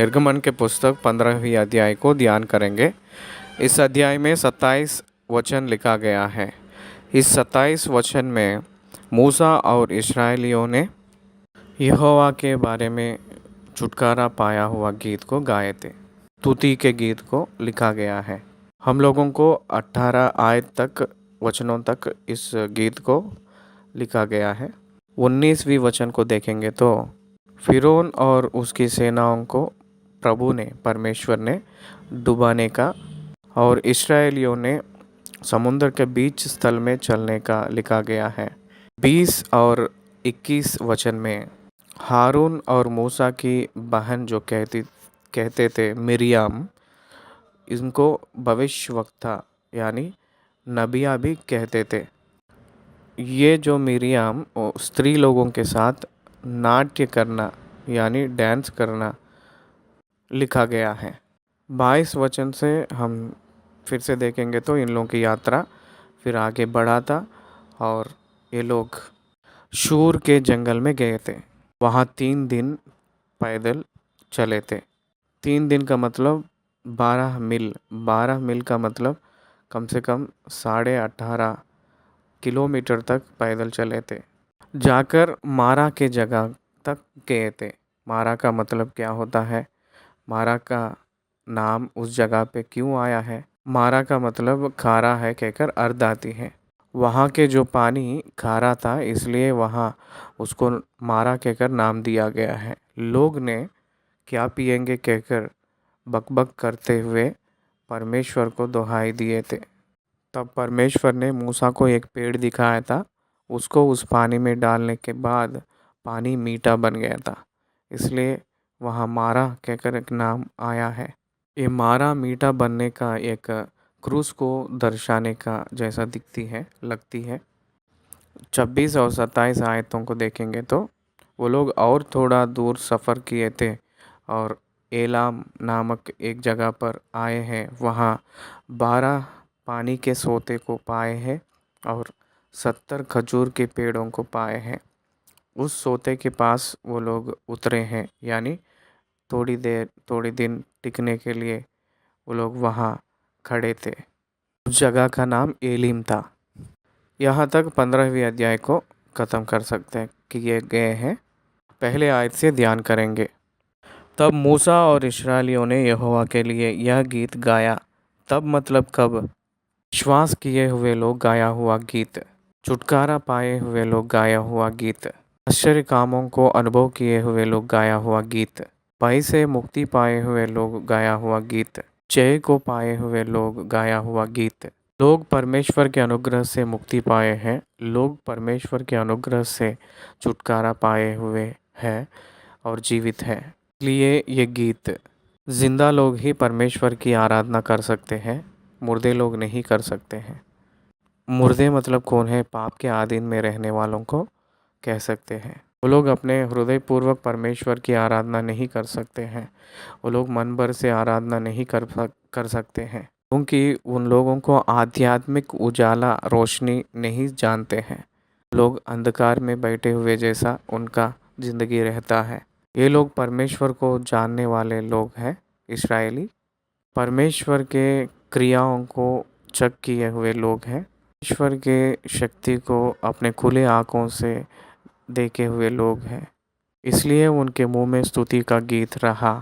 निर्गमन के पुस्तक 15वीं अध्याय को ध्यान करेंगे। इस अध्याय में 27 वचन लिखा गया है। इस 27 वचन में मूसा और इस्राएलियों ने यहोवा के बारे में छुटकारा पाया हुआ गीत को गाए थे। स्तुति के गीत को लिखा गया है। हम लोगों को 18 आयत तक वचनों तक इस गीत को लिखा गया है। 19वीं वचन को देखेंगे तो फिरौन और उसकी सेनाओं को प्रभु ने परमेश्वर ने डुबाने का और इस्राएलियों ने समुद्र के बीच स्थल में चलने का लिखा गया है। 20 और 21 वचन में हारून और मूसा की बहन जो कहते थे मिरियाम, इनको भविष्यवक्ता यानी नबिया भी कहते थे। ये जो मिरियाम स्त्री लोगों के साथ नाट्य करना यानी डांस करना लिखा गया है। 22 वचन से हम फिर से देखेंगे तो इन लोगों की यात्रा फिर आगे बढ़ा था और ये लोग शूर के जंगल में गए थे। वहाँ 3 दिन पैदल चले थे। 3 दिन का मतलब 12 मील। 12 मील का मतलब कम से कम 18.5 किलोमीटर तक पैदल चले थे। जाकर मारा के जगह तक गए थे। मारा का मतलब क्या होता है? मारा का नाम उस जगह पे क्यों आया है? मारा का मतलब खारा है कहकर अर्थ आती है। वहाँ के जो पानी खारा था इसलिए वहाँ उसको मारा कहकर नाम दिया गया है। लोग ने क्या पिएंगे कहकर बकबक करते हुए परमेश्वर को दुहाई दिए थे। तब परमेश्वर ने मूसा को एक पेड़ दिखाया था। उसको उस पानी में डालने के बाद पानी मीठा बन गया था, इसलिए वहाँ मारा कहकर एक नाम आया है। ये मारा मीठा बनने का एक क्रूस को दर्शाने का जैसा लगती है। 26 और 27 आयतों को देखेंगे तो वो लोग और थोड़ा दूर सफ़र किए थे और एलाम नामक एक जगह पर आए हैं। वहाँ 12 पानी के सोते को पाए हैं और 70 खजूर के पेड़ों को पाए हैं। उस सोते के पास वो लोग उतरे हैं, यानी थोड़ी दिन टिकने के लिए वो लोग वहाँ खड़े थे। उस जगह का नाम एलीम था। यहाँ तक 15वीं अध्याय को ख़त्म कर सकते हैं कि ये गए हैं। पहले आयत से ध्यान करेंगे। तब मूसा और इस्राएलियों ने यहोवा के लिए यह गीत गाया। तब मतलब कब? विश्वास किए हुए लोग गाया हुआ गीत, छुटकारा पाए हुए लोग गाया हुआ गीत, आश्चर्य कामों को अनुभव किए हुए लोग गाया हुआ गीत, भय से मुक्ति पाए हुए लोग गाया हुआ गीत, जय को पाए हुए लोग गाया हुआ गीत। लोग परमेश्वर के अनुग्रह से मुक्ति पाए हैं। लोग परमेश्वर के अनुग्रह से छुटकारा पाए हुए हैं और जीवित हैं। इसलिए ये गीत जिंदा लोग ही परमेश्वर की आराधना कर सकते हैं, मुर्दे लोग नहीं कर सकते हैं। मुर्दे मतलब कौन है? पाप के आधीन में रहने वालों को कह सकते हैं। वो लोग अपने हृदयपूर्वक परमेश्वर की आराधना नहीं कर सकते हैं। वो लोग मन भर से आराधना नहीं कर सकते हैं, क्योंकि उन लोगों को आध्यात्मिक उजाला रोशनी नहीं जानते हैं। लोग अंधकार में बैठे हुए जैसा उनका ज़िंदगी रहता है। ये लोग परमेश्वर को जानने वाले लोग हैं। इस्राएली परमेश्वर के क्रियाओं को चेक किए हुए लोग हैं। ईश्वर के शक्ति को अपने खुले आँखों से देखे हुए लोग हैं। इसलिए उनके मुंह में स्तुति का गीत रहा।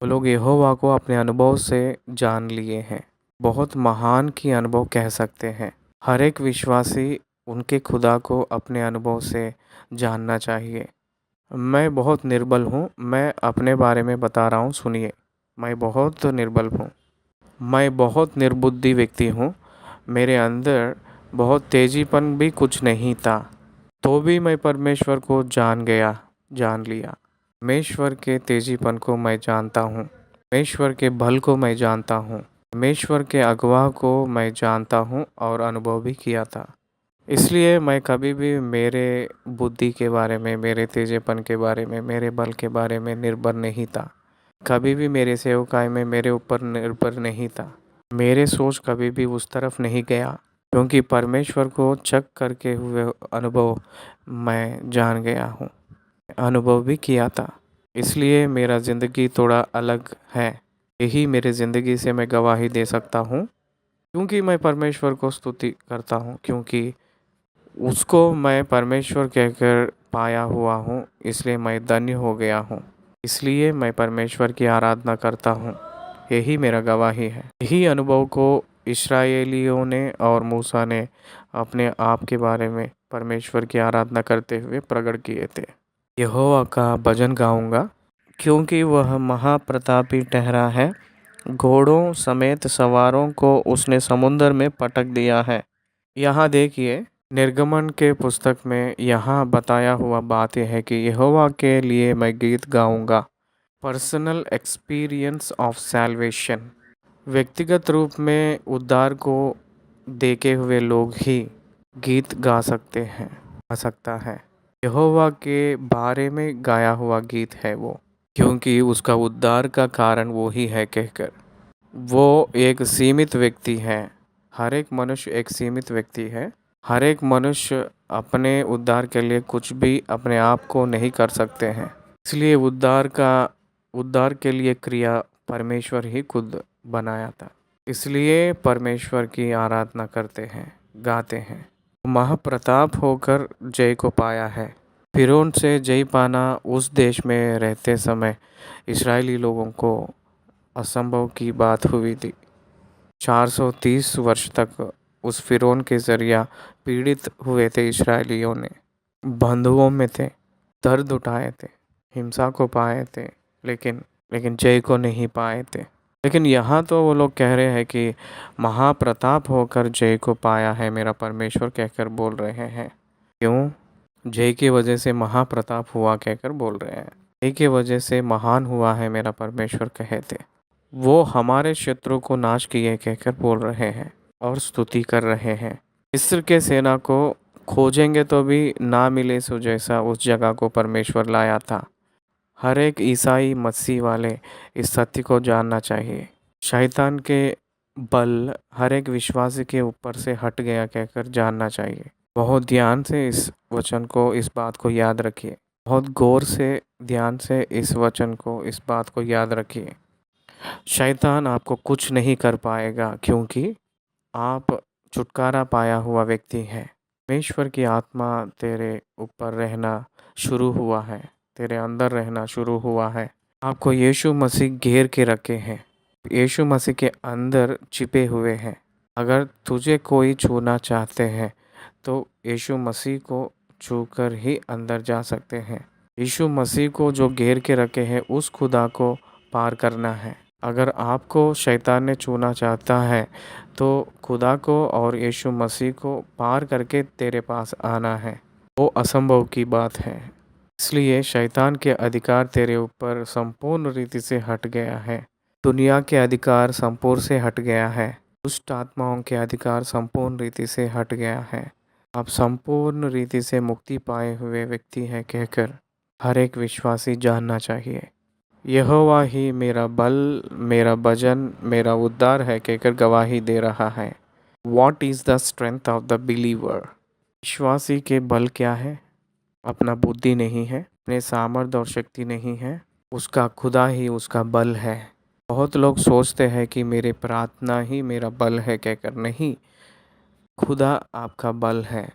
वो लोग यहोवा को अपने अनुभव से जान लिए हैं। बहुत महान की अनुभव कह सकते हैं। हर एक विश्वासी उनके खुदा को अपने अनुभव से जानना चाहिए। मैं बहुत निर्बल हूँ। मैं अपने बारे में बता रहा हूँ, सुनिए। मैं बहुत निर्बल हूँ। मैं बहुत निर्बुद्धि व्यक्ति हूँ। मेरे अंदर बहुत तेजीपन भी कुछ नहीं था, तो भी मैं परमेश्वर को जान लिया। परमेश्वर के तेजीपन को मैं जानता हूँ। परमेश्वर के बल को मैं जानता हूँ। परमेश्वर के अगुवा को मैं जानता हूँ और अनुभव भी किया था। इसलिए मैं कभी भी मेरे बुद्धि के बारे में, मेरे तेजेपन के बारे में, मेरे बल के बारे में निर्भर नहीं था। कभी भी मेरे सेवकाई में मेरे ऊपर निर्भर नहीं था। मेरे सोच कभी भी उस तरफ नहीं गया, क्योंकि परमेश्वर को चेक करके हुए अनुभव मैं जान गया हूँ, अनुभव भी किया था। इसलिए मेरा ज़िंदगी थोड़ा अलग है। यही मेरे ज़िंदगी से मैं गवाही दे सकता हूँ, क्योंकि मैं परमेश्वर को स्तुति करता हूँ, क्योंकि उसको मैं परमेश्वर कहकर पाया हुआ हूँ, इसलिए मैं धन्य हो गया हूँ। इसलिए मैं परमेश्वर की आराधना करता हूँ। यही मेरा गवाही है। यही अनुभव को इस्राएलियों ने और मूसा ने अपने आप के बारे में परमेश्वर की आराधना करते हुए प्रकट किए थे। यहोवा का भजन गाऊंगा, क्योंकि वह महाप्रतापी ठहरा है। घोड़ों समेत सवारों को उसने समुद्र में पटक दिया है। यहाँ देखिए, निर्गमन के पुस्तक में यहाँ बताया हुआ बात यह है कि यहोवा के लिए मैं गीत गाऊंगा। Personal experience of salvation. व्यक्तिगत रूप में उद्धार को देखे हुए लोग ही गीत गा सकते हैं, गा सकता है। यहोवा के बारे में गाया हुआ गीत है वो, क्योंकि उसका उद्धार का कारण वो ही है कहकर। वो एक सीमित व्यक्ति है। हर एक मनुष्य एक सीमित व्यक्ति है। हर एक मनुष्य अपने उद्धार के लिए कुछ भी अपने आप को नहीं कर सकते हैं। इसलिए उद्धार के लिए क्रिया परमेश्वर ही खुद बनाया था। इसलिए परमेश्वर की आराधना करते हैं, गाते हैं। महाप्रताप होकर जय को पाया है। फिरौन से जय पाना उस देश में रहते समय इस्राएली लोगों को असंभव की बात हुई थी। 430 वर्ष तक उस फिरौन के जरिया पीड़ित हुए थे इस्राएलियों ने। बंधुओं में थे, दर्द उठाए थे, हिंसा को पाए थे, लेकिन जय को नहीं पाए थे। लेकिन यहाँ तो वो लोग कह रहे हैं कि महाप्रताप होकर जय को पाया है मेरा परमेश्वर कहकर बोल रहे हैं। क्यों? जय की वजह से महाप्रताप हुआ कहकर बोल रहे हैं। जय की वजह से महान हुआ है मेरा परमेश्वर कहते। वो हमारे शत्रु को नाश किए कहकर बोल रहे हैं और स्तुति कर रहे हैं। मिस्र के सेना को खोजेंगे तो भी ना मिले सो जैसा उस जगह को परमेश्वर लाया था। हर एक ईसाई मसीह वाले इस सत्य को जानना चाहिए। शैतान के बल हर एक विश्वासी के ऊपर से हट गया कहकर जानना चाहिए। बहुत ध्यान से इस वचन को, इस बात को याद रखिए। बहुत गौर से, ध्यान से इस वचन को, इस बात को याद रखिए। शैतान आपको कुछ नहीं कर पाएगा, क्योंकि आप छुटकारा पाया हुआ व्यक्ति हैं। परमेश्वर की आत्मा तेरे ऊपर रहना शुरू हुआ है, तेरे अंदर रहना शुरू हुआ है। आपको यीशु मसीह घेर के रखे हैं, यीशु मसीह के अंदर छिपे हुए हैं। अगर तुझे कोई छूना चाहते हैं तो यीशु मसीह को छूकर ही अंदर जा सकते हैं। यीशु मसीह को जो घेर के रखे हैं उस खुदा को पार करना है। अगर आपको शैतान ने छूना चाहता है तो खुदा को और यीशु मसीह को पार करके तेरे पास आना है। वो असंभव की बात है। इसलिए शैतान के अधिकार तेरे ऊपर संपूर्ण रीति से हट गया है। दुनिया के अधिकार संपूर्ण से हट गया है। दुष्ट आत्माओं के अधिकार संपूर्ण रीति से हट गया है। आप संपूर्ण रीति से मुक्ति पाए हुए व्यक्ति हैं कहकर हर एक विश्वासी जानना चाहिए। यहोवा ही मेरा बल, मेरा भजन, मेरा उद्धार है कहकर गवाही दे रहा है। What is the strength of the believer? विश्वासी के बल क्या है? अपना बुद्धि नहीं है, अपने सामर्थ्य और शक्ति नहीं है, उसका खुदा ही उसका बल है। बहुत लोग सोचते हैं कि मेरे प्रार्थना ही मेरा बल है कहकर। नहीं, खुदा आपका बल है।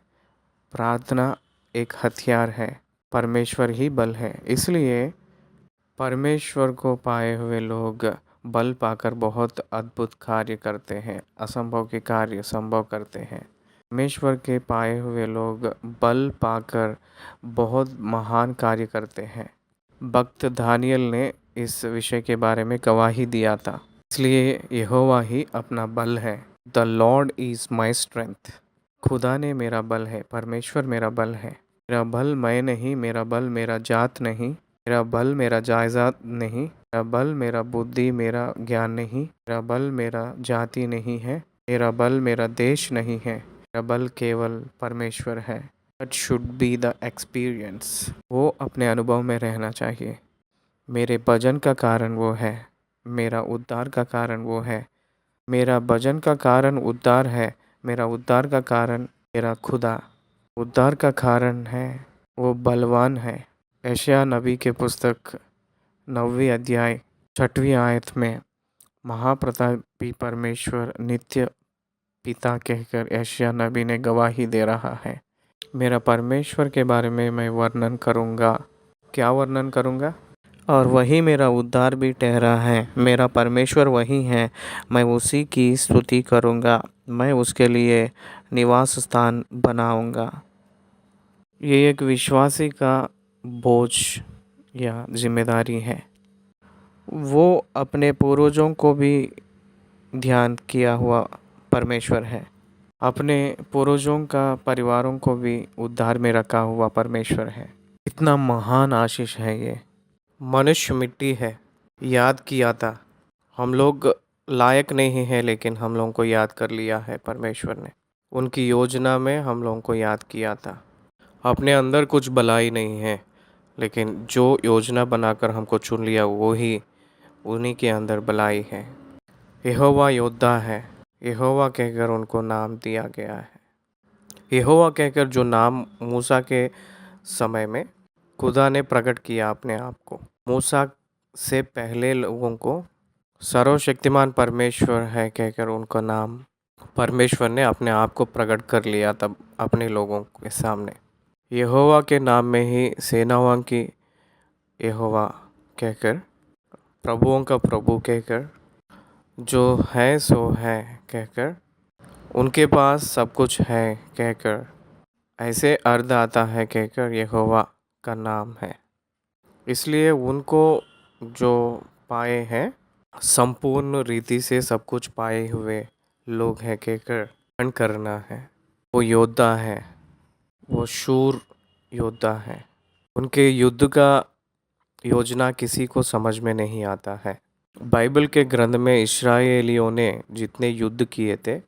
प्रार्थना एक हथियार है, परमेश्वर ही बल है। इसलिए परमेश्वर को पाए हुए लोग बल पाकर बहुत अद्भुत कार्य करते हैं, असंभव के कार्य संभव करते हैं। परमेश्वर के पाए हुए लोग बल पाकर बहुत महान कार्य करते हैं। भक्त दानियल ने इस विषय के बारे में गवाही दिया था। इसलिए यहोवा ही अपना बल है। The Lord is my strength. खुदा ने मेरा बल है, परमेश्वर मेरा बल है। मेरा बल मैं नहीं, मेरा बल मेरा जात नहीं, मेरा बल मेरा जायदाद नहीं, मेरा बल मेरा बुद्धि, मेरा ज्ञान नहीं, मेरा बल मेरा जाति नहीं है, मेरा बल मेरा देश नहीं है, मेरा बल केवल परमेश्वर है। That should be the experience। वो अपने अनुभव में रहना चाहिए। मेरे भजन का कारण वो है, मेरा उद्धार का कारण वो है। मेरा भजन का कारण उद्धार है, मेरा उद्धार का कारण मेरा खुदा। उद्धार का कारण है वो बलवान है। यशायाह नबी के पुस्तक 9वीं अध्याय 6वीं आयत में महाप्रतापी परमेश्वर नित्य पिता कहकर यशायाह नबी ने गवाही दे रहा है। मेरा परमेश्वर के बारे में मैं वर्णन करूँगा। क्या वर्णन करूँगा? और वही मेरा उद्धार भी ठहरा है। मेरा परमेश्वर वही है, मैं उसी की स्तुति करूँगा। मैं उसके लिए निवास स्थान बनाऊँगा। ये एक विश्वासी का बोझ या जिम्मेदारी है। वो अपने पूर्वजों को भी ध्यान किया हुआ परमेश्वर है। अपने पूर्वजों का परिवारों को भी उद्धार में रखा हुआ परमेश्वर है। इतना महान आशीष है ये। मनुष्य मिट्टी है, याद किया था। हम लोग लायक नहीं है, लेकिन हम लोगों को याद कर लिया है परमेश्वर ने। उनकी योजना में हम लोगों को याद किया था। अपने अंदर कुछ भलाई नहीं है, लेकिन जो योजना बनाकर हमको चुन लिया वो ही उन्हीं के अंदर भलाई है। यहोवा योद्धा है, यहोवा कहकर उनको नाम दिया गया है। यहोवा कहकर जो नाम मूसा के समय में खुदा ने प्रकट किया अपने आप को। मूसा से पहले लोगों को सर्वशक्तिमान परमेश्वर है कहकर उनका नाम परमेश्वर ने अपने आप को प्रकट कर लिया तब अपने लोगों के सामने। यहोवा के नाम में ही सेनाओं की यहोवा कहकर, प्रभुओं का प्रभु कहकर, जो है सो है कहकर, उनके पास सब कुछ है कहकर, ऐसे अर्थ आता है कहकर यहोवा का नाम है। इसलिए उनको जो पाए हैं, संपूर्ण रीति से सब कुछ पाए हुए लोग हैं कहकर ग्रहण करना है। वो योद्धा है, वो शूर योद्धा है। उनके युद्ध का योजना किसी को समझ में नहीं आता है। बाइबल के ग्रंथ में इस्राएलियों ने जितने युद्ध किए थे,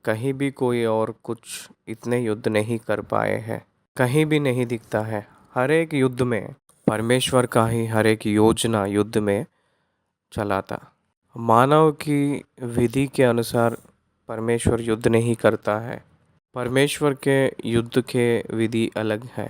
कहीं भी कोई और कुछ इतने युद्ध नहीं कर पाए हैं। कहीं भी नहीं दिखता है। हर एक युद्ध में परमेश्वर का ही हर एक योजना युद्ध में चला था। मानव की विधि के अनुसार परमेश्वर युद्ध नहीं करता है। परमेश्वर के युद्ध के विधि अलग है।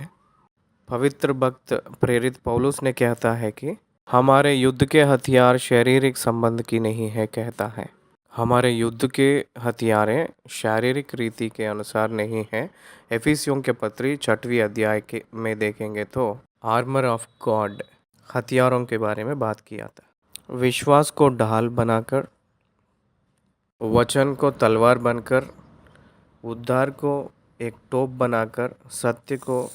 पवित्र भक्त प्रेरित पौलुस ने कहता है कि हमारे युद्ध के हथियार शारीरिक संबंध की नहीं है कहता है। हमारे युद्ध के हथियारें शारीरिक रीति के अनुसार नहीं है। एफिसियों के पत्री 6वीं अध्याय के में देखेंगे तो आर्मर ऑफ गॉड हथियारों के बारे में बात किया था। विश्वास को ढाल बनाकर, वचन को तलवार बनकर, उद्धार को एक टोप बनाकर, सत्य को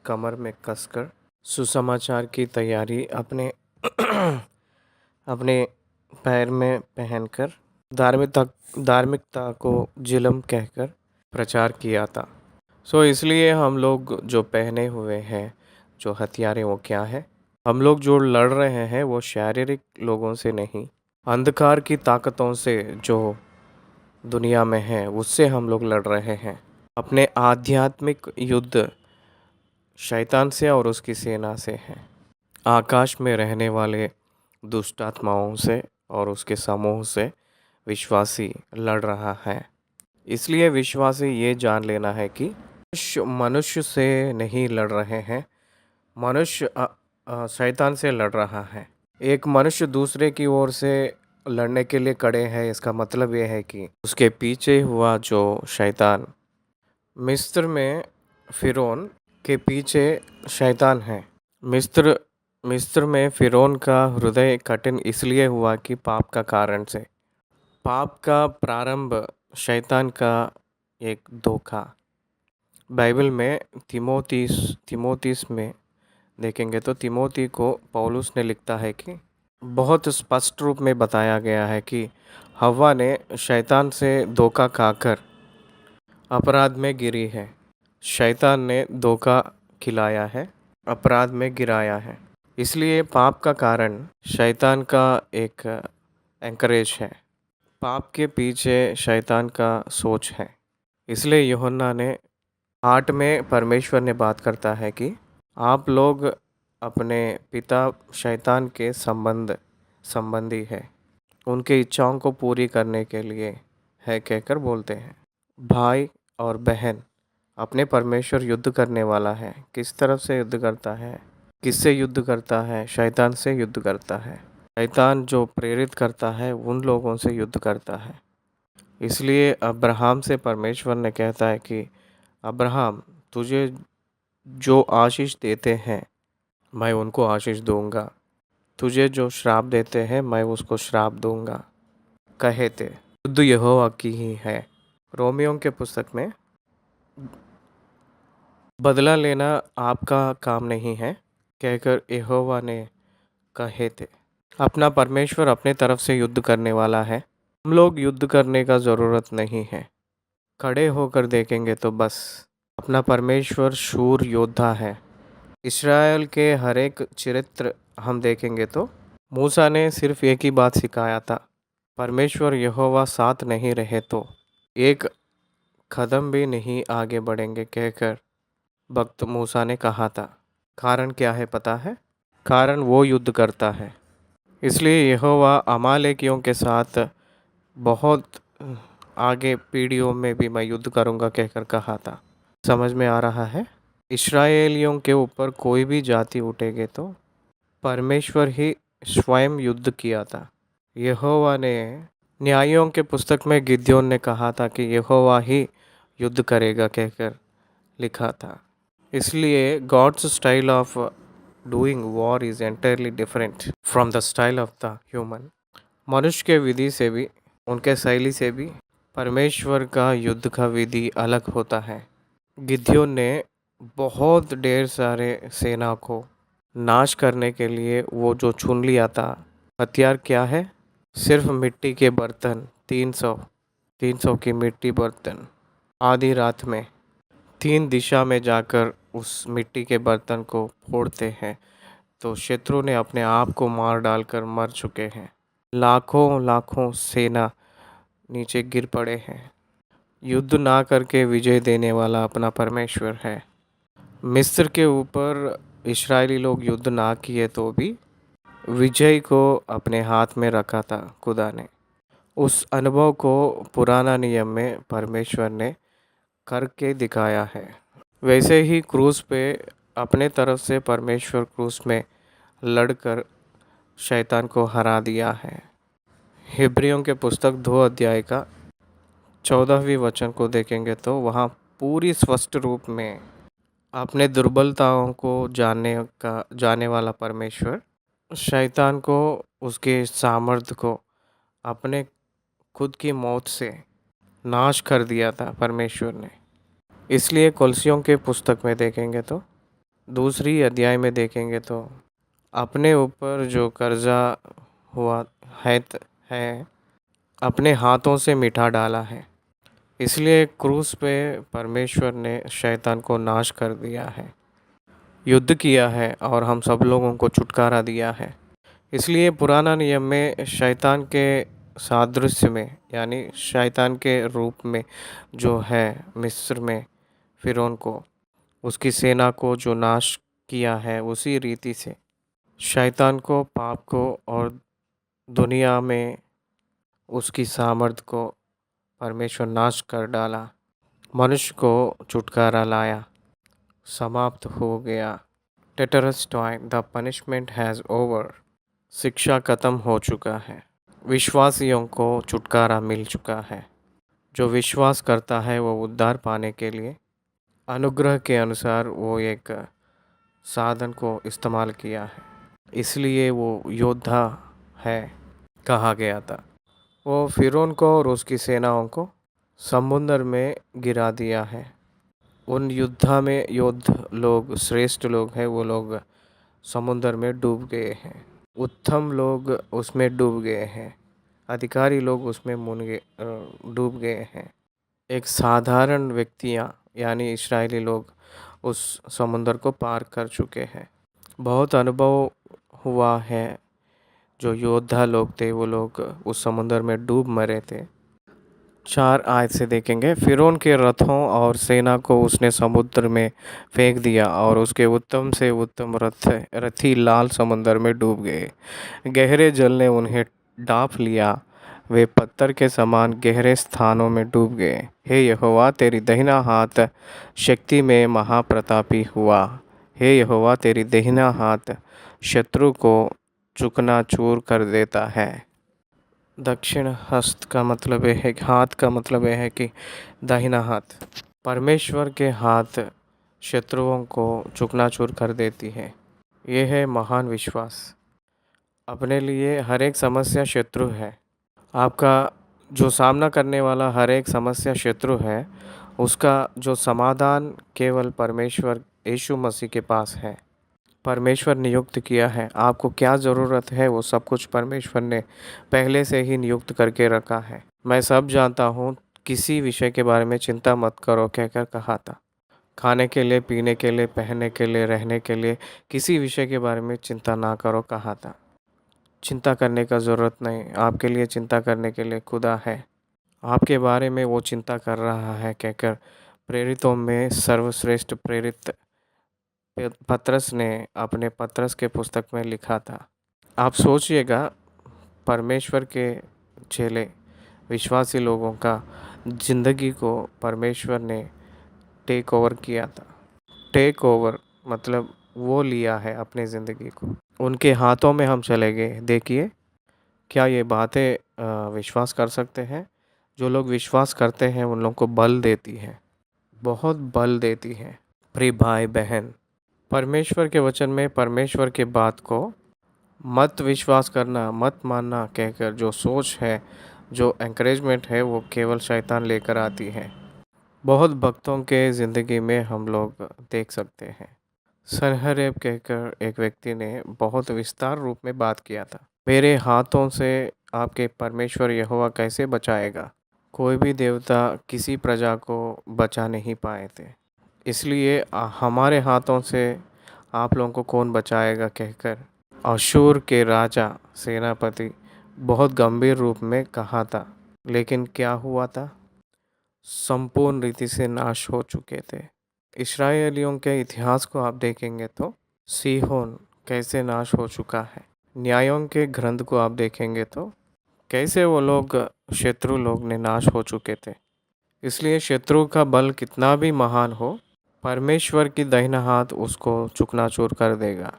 कमर में कसकर, सुसमाचार की तैयारी अपने अपने पैर में पहनकर, धार्मिकता को जिल्म कहकर प्रचार किया था। इसलिए हम लोग जो पहने हुए हैं जो हथियारें वो क्या है? हम लोग जो लड़ रहे हैं वो शारीरिक लोगों से नहीं, अंधकार की ताकतों से जो दुनिया में है उससे हम लोग लड़ रहे हैं। अपने आध्यात्मिक युद्ध शैतान से और उसकी सेना से है। आकाश में रहने वाले दुष्ट आत्माओं से और उसके समूह से विश्वासी लड़ रहा है। इसलिए विश्वासी ये जान लेना है कि मनुष्य से नहीं लड़ रहे हैं, मनुष्य शैतान से लड़ रहा है। एक मनुष्य दूसरे की ओर से लड़ने के लिए खड़े हैं, इसका मतलब ये है कि उसके पीछे हुआ जो शैतान, मिस्र में फिरौन के पीछे शैतान है। मिस्र में फिरौन का हृदय कठिन इसलिए हुआ कि पाप का कारण से। पाप का प्रारंभ शैतान का एक धोखा। बाइबल में तिमोतीस में देखेंगे तो तिमोती को पौलुस ने लिखता है कि बहुत स्पष्ट रूप में बताया गया है कि हव्वा ने शैतान से धोखा खाकर अपराध में गिरी है। शैतान ने धोखा खिलाया है, अपराध में गिराया है। इसलिए पाप का कारण शैतान का एक एंकरेज है। पाप के पीछे शैतान का सोच है। इसलिए यूहन्ना ने 8 में परमेश्वर ने बात करता है कि आप लोग अपने पिता शैतान के संबंधी है, उनके इच्छाओं को पूरी करने के लिए है कहकर बोलते हैं। भाई और बहन, अपने परमेश्वर युद्ध करने वाला है। किस तरफ से युद्ध करता है? किससे युद्ध करता है? शैतान से युद्ध करता है। शैतान जो प्रेरित करता है उन लोगों से युद्ध करता है। इसलिए अब्राहम से परमेश्वर ने कहता है कि अब्राहम, तुझे जो आशीष देते हैं मैं उनको आशीष दूंगा, तुझे जो श्राप देते हैं मैं उसको श्राप दूंगा। कहे थे युद्ध यहोवा की ही है। रोमियों के पुस्तक में बदला लेना आपका काम नहीं है कहकर यहोवा ने कहे थे। अपना परमेश्वर अपने तरफ से युद्ध करने वाला है। हम लोग युद्ध करने का ज़रूरत नहीं है। खड़े होकर देखेंगे तो बस अपना परमेश्वर शूर योद्धा है। इस्राएल के हर एक चरित्र हम देखेंगे तो मूसा ने सिर्फ एक ही बात सिखाया था, परमेश्वर यहोवा साथ नहीं रहे तो एक कदम भी नहीं आगे बढ़ेंगे कहकर भक्त मूसा ने कहा था। कारण क्या है पता है? कारण वो युद्ध करता है। इसलिए यहोवा अमालेकियों के साथ बहुत आगे पीढ़ियों में भी मैं युद्ध करूंगा कहकर कहा था। समझ में आ रहा है? इस्राएलियों के ऊपर कोई भी जाति उठेगी तो परमेश्वर ही स्वयं युद्ध किया था। यहोवा ने न्यायों के पुस्तक में गिद्योन ने कहा था कि यहोवा ही युद्ध करेगा कहकर लिखा था। इसलिए God's style of doing war is entirely different from the style of the human. मनुष्य के विधि से भी, उनके शैली से भी परमेश्वर का युद्ध का विधि अलग होता है। गिद्योन ने बहुत ढेर सारे सेना को नाश करने के लिए वो जो चुन लिया था हथियार क्या है? सिर्फ मिट्टी के बर्तन, 300 की मिट्टी बर्तन। आधी रात में 3 दिशा में जाकर उस मिट्टी के बर्तन को फोड़ते हैं तो शत्रु ने अपने आप को मार डालकर मर चुके हैं। लाखों लाखों सेना नीचे गिर पड़े हैं। युद्ध ना करके विजय देने वाला अपना परमेश्वर है। मिस्र के ऊपर इस्राएली लोग युद्ध ना किए तो भी विजय को अपने हाथ में रखा था खुदा ने। उस अनुभव को पुराना नियम में परमेश्वर ने करके दिखाया है। वैसे ही क्रूस पे अपने तरफ से परमेश्वर क्रूस में लड़कर शैतान को हरा दिया है। हिब्रियों के पुस्तक 2 अध्याय का 14वीं वचन को देखेंगे तो वहाँ पूरी स्पष्ट रूप में अपने दुर्बलताओं को जाने वाला परमेश्वर शैतान को, उसके सामर्थ्य को अपने खुद की मौत से नाश कर दिया था परमेश्वर ने। इसलिए कुलसियों के पुस्तक में देखेंगे तो 2 अध्याय में देखेंगे तो अपने ऊपर जो कर्जा हुआ है अपने हाथों से मिटा डाला है। इसलिए क्रूस पे परमेश्वर ने शैतान को नाश कर दिया है, युद्ध किया है और हम सब लोगों को छुटकारा दिया है। इसलिए पुराना नियम में शैतान के सादृश्य में यानी शैतान के रूप में जो है मिस्र में फिरौन को, उसकी सेना को जो नाश किया है, उसी रीति से शैतान को, पाप को और दुनिया में उसकी सामर्थ को परमेश्वर नाश कर डाला। मनुष्य को छुटकारा लाया, समाप्त हो गया। टेटरस्टॉय, द पनिशमेंट हैज़ ओवर। शिक्षा खत्म हो चुका है। विश्वासियों को छुटकारा मिल चुका है। जो विश्वास करता है वो उद्धार पाने के लिए अनुग्रह के अनुसार वो एक साधन को इस्तेमाल किया है। इसलिए वो योद्धा है कहा गया था। वो फिरौन को और उसकी सेनाओं को समुद्र में गिरा दिया है। उन योद्ध लोग, श्रेष्ठ लोग हैं, वो लोग समुद्र में डूब गए हैं। उत्तम लोग उसमें डूब गए हैं। अधिकारी लोग उसमें डूब गए हैं। एक साधारण व्यक्तियाँ यानी इस्राएली लोग उस समुद्र को पार कर चुके हैं। बहुत अनुभव हुआ है। जो योद्धा लोग थे वो लोग उस समुद्र में डूब मरे थे। 4 आयत से देखेंगे, फिरौन के रथों और सेना को उसने समुद्र में फेंक दिया और उसके उत्तम से उत्तम रथी लाल समुद्र में डूब गए। गहरे जल ने उन्हें ढाँप लिया, वे पत्थर के समान गहरे स्थानों में डूब गए। हे यहोवा, तेरी दाहिना हाथ शक्ति में महाप्रतापी हुआ। हे यहोवा, तेरी दाहिना हाथ शत्रु को चूकना-चूर कर देता है। दक्षिण हस्त का मतलब ये है, हाथ का मतलब ये है कि दाहिना हाथ। परमेश्वर के हाथ शत्रुओं को चूकना-चूर कर देती है। ये है महान विश्वास। अपने लिए हर एक समस्या शत्रु है। आपका जो सामना करने वाला हर एक समस्या शत्रु है, उसका जो समाधान केवल परमेश्वर यीशु मसीह के पास है। परमेश्वर नियुक्त किया है। आपको क्या ज़रूरत है वो सब कुछ परमेश्वर ने पहले से ही नियुक्त करके रखा है। मैं सब जानता हूँ, किसी विषय के बारे में चिंता मत करो कहकर कहा था। खाने के लिए, पीने के लिए, पहनने के लिए, रहने के लिए किसी विषय के बारे में चिंता ना करो कहा था। चिंता करने का ज़रूरत नहीं, आपके लिए चिंता करने के लिए खुदा है। आपके बारे में वो चिंता कर रहा है कहकर प्रेरितों में सर्वश्रेष्ठ प्रेरित पतरस ने अपने पतरस के पुस्तक में लिखा था। आप सोचिएगा, परमेश्वर के चेले विश्वासी लोगों का ज़िंदगी को परमेश्वर ने टेक ओवर किया था। टेक ओवर मतलब वो लिया है अपने ज़िंदगी को, उनके हाथों में हम चले गए। देखिए, क्या ये बातें विश्वास कर सकते हैं? जो लोग विश्वास करते हैं उन लोगों को बल देती है, बहुत बल देती है। प्रिय भाई बहन, परमेश्वर के वचन में परमेश्वर के बात को मत विश्वास करना, मत मानना कहकर जो सोच है, जो एनकरेजमेंट है, वो केवल शैतान लेकर आती है। बहुत भक्तों के ज़िंदगी में हम लोग देख सकते हैं। सनहरेब कहकर एक व्यक्ति ने बहुत विस्तार रूप में बात किया था। मेरे हाथों से आपके परमेश्वर यहोवा कैसे बचाएगा? कोई भी देवता किसी प्रजा को बचा नहीं पाए थे। इसलिए हमारे हाथों से आप लोगों को कौन बचाएगा कहकर अशूर के राजा सेनापति बहुत गंभीर रूप में कहा था। लेकिन क्या हुआ था? संपूर्ण रीति से नाश हो चुके थे। इस्राएलियों के इतिहास को आप देखेंगे तो सीहोन कैसे नाश हो चुका है। न्यायों के ग्रंथ को आप देखेंगे तो कैसे वो लोग शत्रु लोग ने नाश हो चुके थे। इसलिए शत्रु का बल कितना भी महान हो, परमेश्वर की दाहिना हाथ उसको चूकना-चूर कर देगा।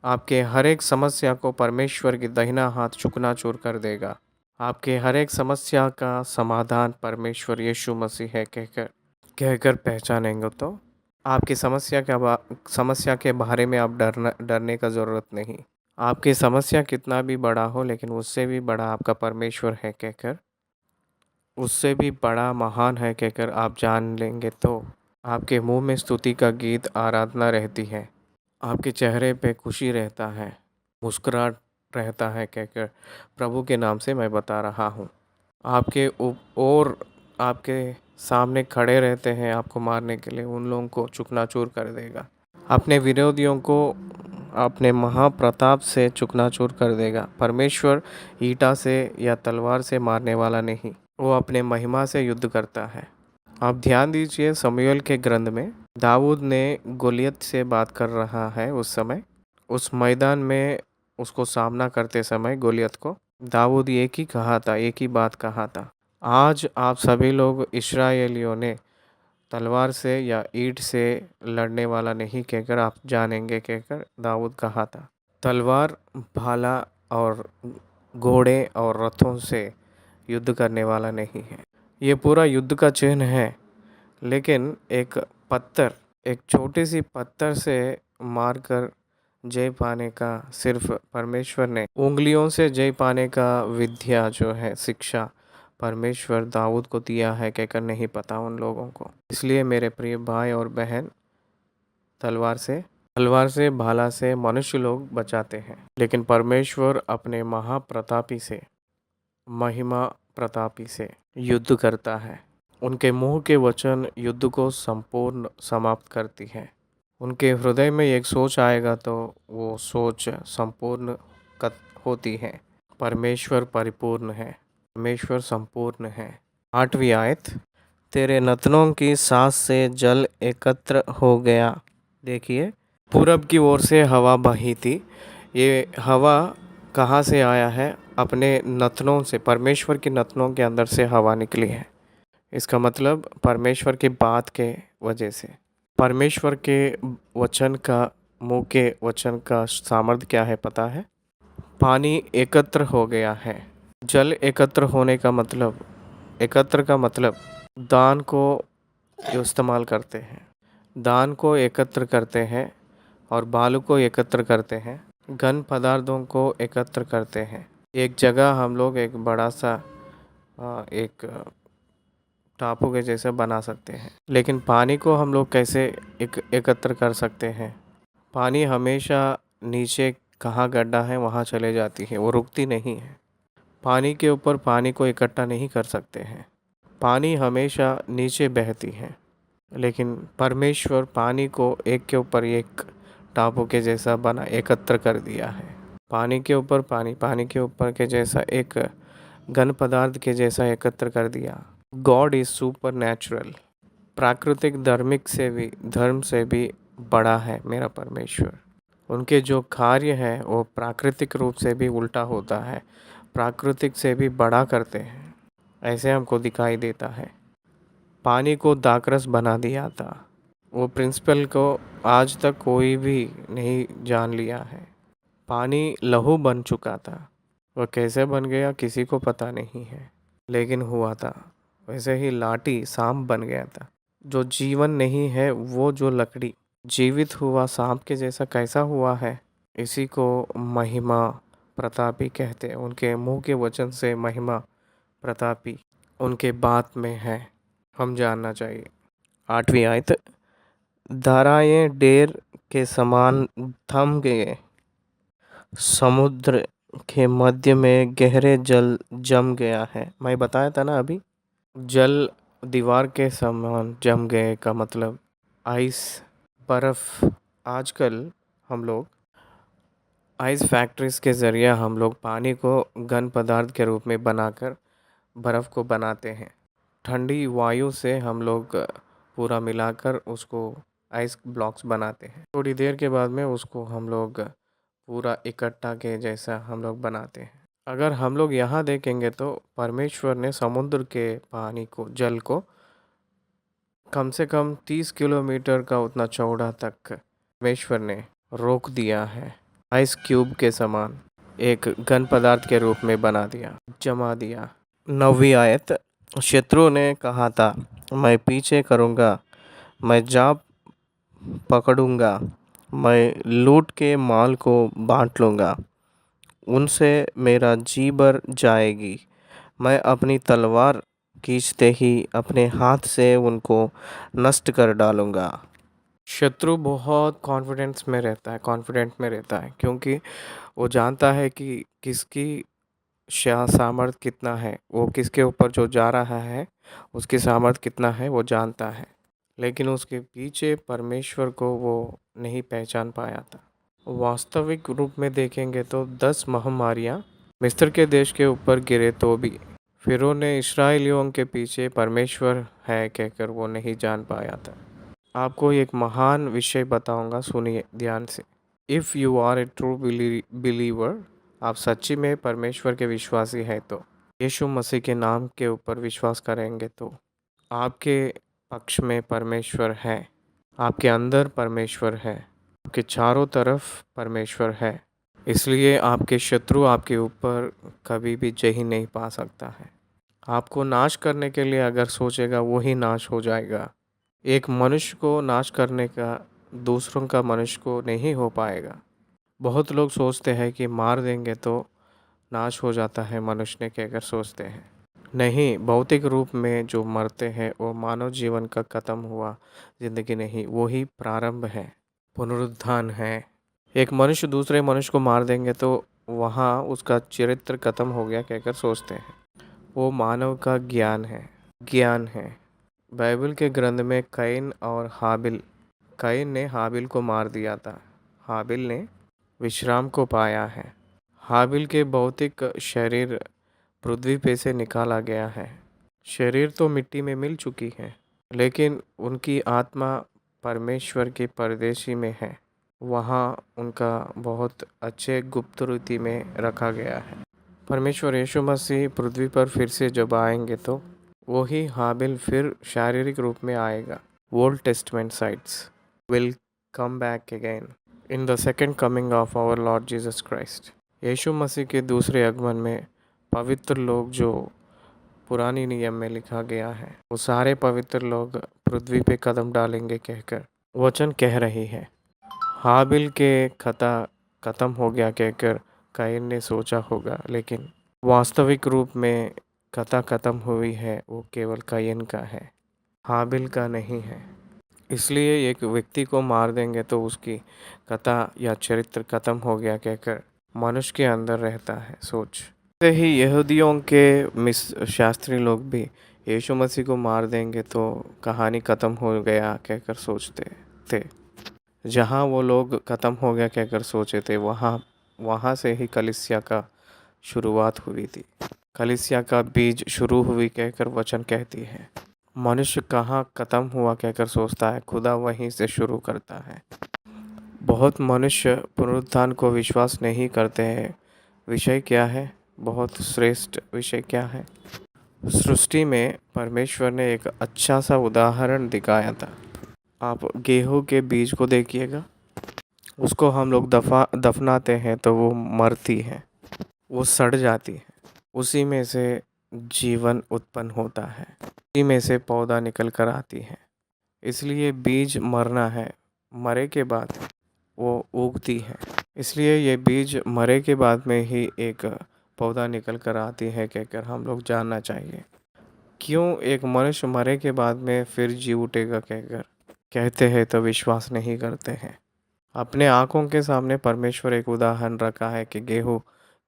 आपके हर एक समस्या को परमेश्वर की दाहिना हाथ चूकना-चूर कर देगा। आपके हर एक समस्या का समाधान परमेश्वर यीशु मसीह है कहकर कहकर पहचानेंगे तो आपकी समस्या के बारे में आप डरने का ज़रूरत नहीं। आपकी समस्या कितना भी बड़ा हो, लेकिन उससे भी बड़ा आपका परमेश्वर है कहकर, उससे भी बड़ा महान है कहकर आप जान लेंगे तो आपके मुंह में स्तुति का गीत, आराधना रहती है। आपके चेहरे पे खुशी रहता है, मुस्कुराहट रहता है कहकर प्रभु के नाम से मैं बता रहा हूँ। आपके और आपके सामने खड़े रहते हैं आपको मारने के लिए, उन लोगों को चूकना-चूर कर देगा। अपने विरोधियों को अपने महाप्रताप से चूकना-चूर कर देगा। परमेश्वर ईंटा से या तलवार से मारने वाला नहीं, वो अपने महिमा से युद्ध करता है। आप ध्यान दीजिए, शमूएल के ग्रंथ में दाऊद ने गोलियत से बात कर रहा है उस समय, उस मैदान में उसको सामना करते समय गोलियत को दाऊद एक ही कहा था, एक ही बात कहा था, आज आप सभी लोग इस्राएलियों ने तलवार से या ईंट से लड़ने वाला नहीं कहकर आप जानेंगे कहकर दाऊद कहा था। तलवार, भाला और घोड़े और रथों से युद्ध करने वाला नहीं है। ये पूरा युद्ध का चिन्ह है, लेकिन एक पत्थर, एक छोटी सी पत्थर से मारकर जय पाने का सिर्फ परमेश्वर ने, उंगलियों से जय पाने का विद्या जो है, शिक्षा परमेश्वर दाऊद को दिया है कहकर नहीं पता उन लोगों को। इसलिए मेरे प्रिय भाई और बहन, तलवार से भाला से मनुष्य लोग बचाते हैं, लेकिन परमेश्वर अपने महाप्रतापी से, महिमा प्रतापी से युद्ध करता है। उनके मुंह के वचन युद्ध को संपूर्ण समाप्त करती है। उनके हृदय में एक सोच आएगा तो वो सोच संपूर्ण होती है। परमेश्वर परिपूर्ण है, परमेश्वर संपूर्ण है। 8वीं आयत, तेरे नथनों की सांस से जल एकत्र हो गया। देखिए, पूरब की ओर से हवा बही थी। ये हवा कहाँ से आया है? अपने नथनों से, परमेश्वर की नथनों के अंदर से हवा निकली है। इसका मतलब परमेश्वर की बात के वजह से, परमेश्वर के वचन का मुंह के वचन का सामर्थ्य क्या है पता है? पानी एकत्र हो गया है। जल एकत्र होने का मतलब, एकत्र का मतलब दान को इस्तेमाल करते हैं, दान को एकत्र करते हैं और बालू को एकत्र करते हैं, घन पदार्थों को एकत्र करते हैं। एक जगह हम लोग एक बड़ा सा एक टापू के जैसा बना सकते हैं, लेकिन पानी को हम लोग कैसे एकत्र कर सकते हैं? पानी हमेशा नीचे कहाँ गड्ढा है वहाँ चले जाती है, वो रुकती नहीं है। पानी के ऊपर पानी को इकट्ठा नहीं कर सकते हैं, पानी हमेशा नीचे बहती है। लेकिन परमेश्वर पानी को एक के ऊपर एक टापू के जैसा बना एकत्र कर दिया है। पानी के ऊपर पानी, पानी के ऊपर के जैसा एक घन पदार्थ के जैसा एकत्र कर दिया। God is super natural. प्राकृतिक धार्मिक से भी, धर्म से भी बड़ा है मेरा परमेश्वर। उनके जो कार्य है वो प्राकृतिक रूप से भी उल्टा होता है, प्राकृतिक से भी बड़ा करते हैं, ऐसे हमको दिखाई देता है। पानी को दाखरस बना दिया था, वो प्रिंसिपल को आज तक कोई भी नहीं जान लिया है। पानी लहू बन चुका था, वह कैसे बन गया किसी को पता नहीं है, लेकिन हुआ था। वैसे ही लाठी सांप बन गया था। जो जीवन नहीं है वो जो लकड़ी जीवित हुआ सांप के जैसा कैसा हुआ है? इसी को महिमा प्रतापी कहते हैं। उनके मुंह के वचन से महिमा प्रतापी उनके बात में है, हम जानना चाहिए। 8वीं आयत, धाराएं डेर के समान थम गए, समुद्र के मध्य में गहरे जल जम गया है। मैं बताया था ना अभी, जल दीवार के समान जम गए का मतलब आइस, बर्फ़। आजकल हम लोग आइस फैक्ट्रीज के ज़रिए हम लोग पानी को घन पदार्थ के रूप में बनाकर बर्फ़ को बनाते हैं। ठंडी वायु से हम लोग पूरा मिलाकर उसको आइस ब्लॉक्स बनाते हैं। थोड़ी देर के बाद में उसको हम लोग पूरा इकट्ठा के जैसा हम लोग बनाते हैं। अगर हम लोग यहाँ देखेंगे तो परमेश्वर ने समुद्र के पानी को, जल को कम से कम 30 किलोमीटर का उतना चौड़ा तक परमेश्वर ने रोक दिया है। आइस क्यूब के समान एक घन पदार्थ के रूप में बना दिया, जमा दिया। 9वीं आयत, शत्रु ने कहा था मैं पीछे करूँगा, मैं जा पकड़ूंगा, मैं लूट के माल को बांट लूँगा, उनसे मेरा जी भर जाएगी, मैं अपनी तलवार खींचते ही अपने हाथ से उनको नष्ट कर डालूँगा। शत्रु बहुत कॉन्फिडेंस में रहता है, कॉन्फिडेंट में रहता है, क्योंकि वो जानता है कि किसकी सामर्थ्य कितना है, वो किसके ऊपर जो जा रहा है उसकी सामर्थ्य कितना है वो जानता है। लेकिन उसके पीछे परमेश्वर को वो नहीं पहचान पाया था। वास्तविक रूप में देखेंगे तो 10 महामारियाँ मिस्र के देश के ऊपर गिरे तो भी फिरौन ने इस्राएलियों के पीछे परमेश्वर है कहकर वो नहीं जान पाया था। आपको एक महान विषय बताऊंगा, सुनिए ध्यान से। If you are a true believer, आप सच्ची में परमेश्वर के विश्वासी हैं तो, यीशु मसीह के नाम के ऊपर विश्वास करेंगे तो आपके पक्ष में परमेश्वर है, आपके अंदर परमेश्वर है, आपके चारों तरफ परमेश्वर है। इसलिए आपके शत्रु आपके ऊपर कभी भी जय नहीं पा सकता है। आपको नाश करने के लिए अगर सोचेगा वही नाश हो जाएगा। एक मनुष्य को नाश करने का दूसरों का मनुष्य को नहीं हो पाएगा। बहुत लोग सोचते हैं कि मार देंगे तो नाश हो जाता है मनुष्य ने, कहकर सोचते हैं। नहीं, भौतिक रूप में जो मरते हैं वो मानव जीवन का ख़त्म हुआ ज़िंदगी नहीं, वो ही प्रारंभ है, पुनरुत्थान है। एक मनुष्य दूसरे मनुष्य को मार देंगे तो वहाँ उसका चरित्र ख़त्म हो गया कहकर सोचते हैं। वो मानव का ज्ञान है, ज्ञान है। बाइबल के ग्रंथ में कैन और हाबिल, कैन ने हाबिल को मार दिया था, हाबिल ने विश्राम को पाया है। हाबिल के भौतिक शरीर पृथ्वी पे से निकाला गया है। शरीर तो मिट्टी में मिल चुकी है, लेकिन उनकी आत्मा परमेश्वर के परदेशी में है। वहाँ उनका बहुत अच्छे गुप्त रीति में रखा गया है। परमेश्वर यीशु मसीह पृथ्वी पर फिर से जब आएंगे तो वही हाबिल फिर शारीरिक रूप में आएगा। Old Testament sites will come back again. In the second coming of our Lord Jesus Christ. यीशु मसीह के दूसरे आगमन में पवित्र लोग जो पुरानी नियम में लिखा गया है वो सारे पवित्र लोग पृथ्वी पे कदम डालेंगे कहकर वचन कह रही है। हाबिल के खता खत्म हो गया कहकर काइन ने सोचा होगा, लेकिन वास्तविक रूप में कथा खत्म हुई है वो केवल काइन का है, हाबिल का नहीं है। इसलिए एक व्यक्ति को मार देंगे तो उसकी कथा या चरित्र खत्म हो गया कहकर मनुष्य के अंदर रहता है सोच। ऐसे ही यहूदियों के मिस शास्त्री लोग भी यीशु मसीह को मार देंगे तो कहानी खत्म हो गया कहकर सोचते थे। जहाँ वो लोग ख़त्म हो गया कहकर सोचे थे वहाँ से ही कलीसिया का शुरुआत हुई थी। कलीसिया का बीज शुरू हुई कहकर वचन कहती है। मनुष्य कहाँ ख़त्म हुआ कहकर सोचता है, खुदा वहीं से शुरू करता है। बहुत मनुष्य पुनरुत्थान को विश्वास नहीं करते हैं। विषय क्या है? बहुत श्रेष्ठ विषय क्या है? सृष्टि में परमेश्वर ने एक अच्छा सा उदाहरण दिखाया था। आप गेहूं के बीज को देखिएगा, उसको हम लोग दफनाते हैं तो वो मरती है, वो सड़ जाती है। उसी में से जीवन उत्पन्न होता है, उसी में से पौधा निकल कर आती है। इसलिए बीज मरना है, मरे के बाद वो उगती है। इसलिए ये बीज मरे के बाद में ही एक पौधा निकल कर आती है कहकर हम लोग जानना चाहिए। क्यों एक मनुष्य मरे के बाद में फिर जी उठेगा कहकर कहते हैं तो विश्वास नहीं करते हैं। अपने आँखों के सामने परमेश्वर एक उदाहरण रखा है कि गेहूं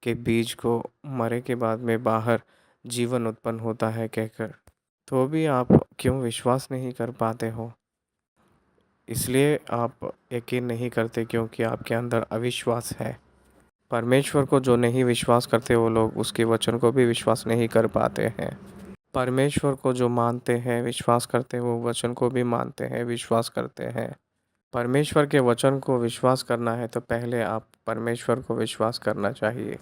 के बीज को मरे के बाद में बाहर जीवन उत्पन्न होता है कहकर, तो भी आप क्यों विश्वास नहीं कर पाते हो? इसलिए आप यकीन नहीं करते क्योंकि आपके अंदर अविश्वास है। परमेश्वर को जो नहीं विश्वास करते वो लोग उसके वचन को भी विश्वास नहीं कर पाते हैं। परमेश्वर को जो मानते हैं, विश्वास करते हैं, वो वचन को भी मानते हैं, विश्वास करते हैं। परमेश्वर के वचन को विश्वास करना है तो पहले आप परमेश्वर को विश्वास करना चाहिए।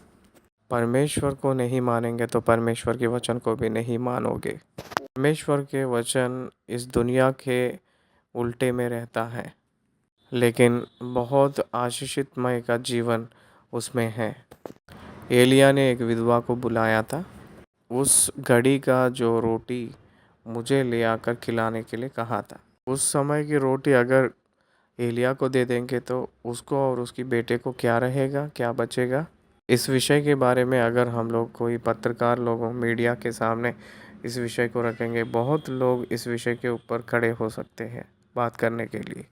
परमेश्वर को नहीं मानेंगे तो परमेश्वर के वचन को भी नहीं मानोगे। परमेश्वर के वचन इस दुनिया के उल्टे में रहता है, लेकिन बहुत आशीषितमय का जीवन उसमें है। एलिया ने एक विधवा को बुलाया था। उस घड़ी का जो रोटी मुझे ले आकर खिलाने के लिए कहा था। उस समय की रोटी अगर एलिया को दे देंगे तो उसको और उसकी बेटे को क्या रहेगा, क्या बचेगा? इस विषय के बारे में अगर हम लोग कोई पत्रकार लोगों मीडिया के सामने इस विषय को रखेंगे, बहुत लोग इस विषय के ऊपर खड़े हो सकते हैं बात करने के लिए।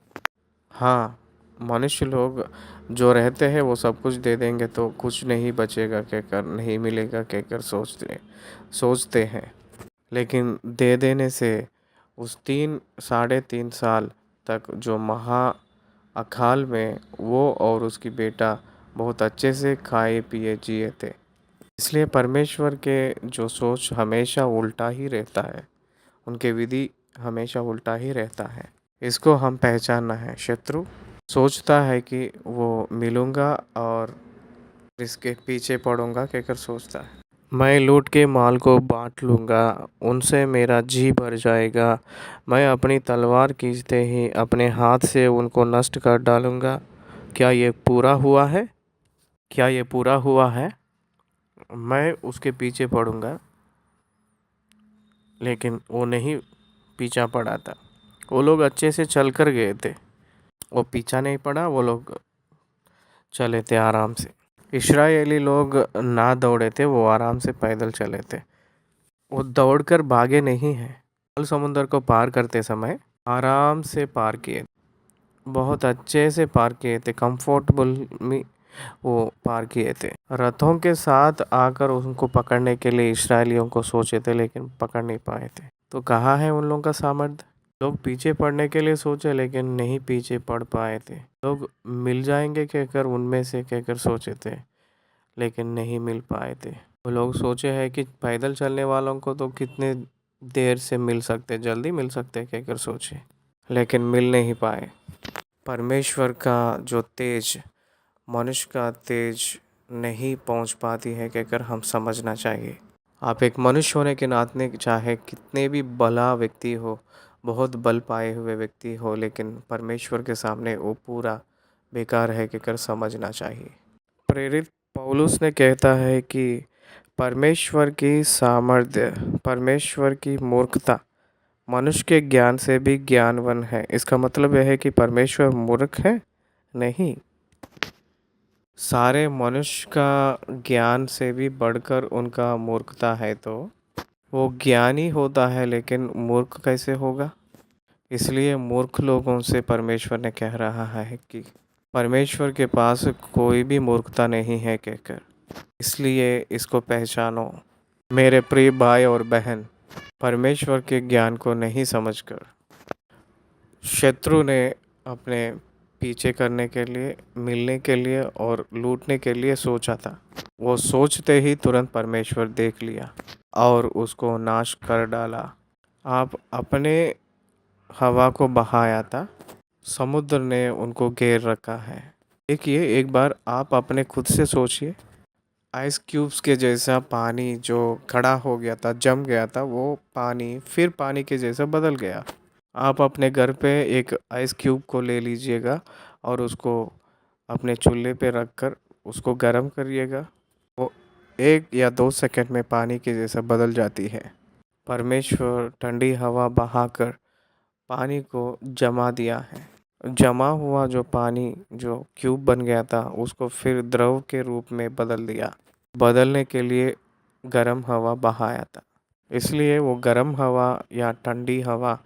हाँ, मनुष्य लोग जो रहते हैं वो सब कुछ दे देंगे तो कुछ नहीं बचेगा कहकर, नहीं मिलेगा कहकर सोचते हैं। लेकिन दे देने से उस 3 साढ़े 3 साल तक जो महा अकाल में वो और उसकी बेटा बहुत अच्छे से खाए पिए जिए थे। इसलिए परमेश्वर के जो सोच हमेशा उल्टा ही रहता है, उनके विधि हमेशा उल्टा ही रहता है। इसको हम पहचानना है। शत्रु सोचता है कि वो मिलूँगा और इसके पीछे पड़ूंगा कहकर सोचता है। मैं लूट के माल को बांट लूँगा, उनसे मेरा जी भर जाएगा। मैं अपनी तलवार खींचते ही अपने हाथ से उनको नष्ट कर डालूँगा। क्या ये पूरा हुआ है? क्या ये पूरा हुआ है? मैं उसके पीछे पड़ूँगा, लेकिन वो नहीं पीछा पड़ा था। वो लोग अच्छे से चल कर गए थे, वो पीछा नहीं पड़ा, वो लोग चले थे आराम से। इस्राएली लोग ना दौड़े थे, वो आराम से पैदल चले थे। वो दौड़कर भागे नहीं हैं। लाल समुद्र को पार करते समय आराम से पार किए, बहुत अच्छे से पार किए थे, कंफर्टेबल में वो पार किए थे। रथों के साथ आकर उनको पकड़ने के लिए इस्राएलियों को सोचे थे, लेकिन पकड़ नहीं पाए थे। तो कहाँ है उन लोगों का सामर्थ्य? लोग पीछे पड़ने के लिए सोचे लेकिन नहीं पीछे पड़ पाए थे। लोग मिल जाएंगे कहकर उनमें से कहकर सोचे थे, लेकिन नहीं मिल पाए थे। वो लोग सोचे हैं कि पैदल चलने वालों को तो कितने देर से मिल सकते, जल्दी मिल सकते कहकर सोचे, लेकिन मिल नहीं पाए। परमेश्वर का जो तेज मनुष्य का तेज नहीं पहुंच पाती है कहकर हम समझना चाहिए। आप एक मनुष्य होने के नाते चाहे कितने भी भला व्यक्ति हो, बहुत बल पाए हुए व्यक्ति हो, लेकिन परमेश्वर के सामने वो पूरा बेकार है कहकर समझना चाहिए। प्रेरित पौलुस ने कहता है कि परमेश्वर की सामर्थ्य, परमेश्वर की मूर्खता मनुष्य के ज्ञान से भी ज्ञानवान है। इसका मतलब यह है कि परमेश्वर मूर्ख है? नहीं। सारे मनुष्य का ज्ञान से भी बढ़कर उनका मूर्खता है, तो वो ज्ञानी होता है लेकिन मूर्ख कैसे होगा? इसलिए मूर्ख लोगों से परमेश्वर ने कह रहा है कि परमेश्वर के पास कोई भी मूर्खता नहीं है कहकर। इसलिए इसको पहचानो मेरे प्रिय भाई और बहन। परमेश्वर के ज्ञान को नहीं समझकर शत्रु ने अपने पीछे करने के लिए, मिलने के लिए और लूटने के लिए सोचा था। वो सोचते ही तुरंत परमेश्वर देख लिया और उसको नाश कर डाला। आप अपने हवा को बहाया था, समुद्र ने उनको घेर रखा है। देखिए, एक बार आप अपने खुद से सोचिए, आइस क्यूब्स के जैसा पानी जो खड़ा हो गया था, जम गया था, वो पानी फिर पानी के जैसा बदल गया। आप अपने घर पे एक आइस क्यूब को ले लीजिएगा और उसको अपने चूल्हे पे रख कर उसको गर्म करिएगा, वो 1 या 2 सेकंड में पानी के जैसा बदल जाती है। परमेश्वर ठंडी हवा बहाकर पानी को जमा दिया है। जमा हुआ जो पानी, जो क्यूब बन गया था, उसको फिर द्रव के रूप में बदल दिया। बदलने के लिए गर्म हवा बहाया था। इसलिए वो गर्म हवा या ठंडी हवा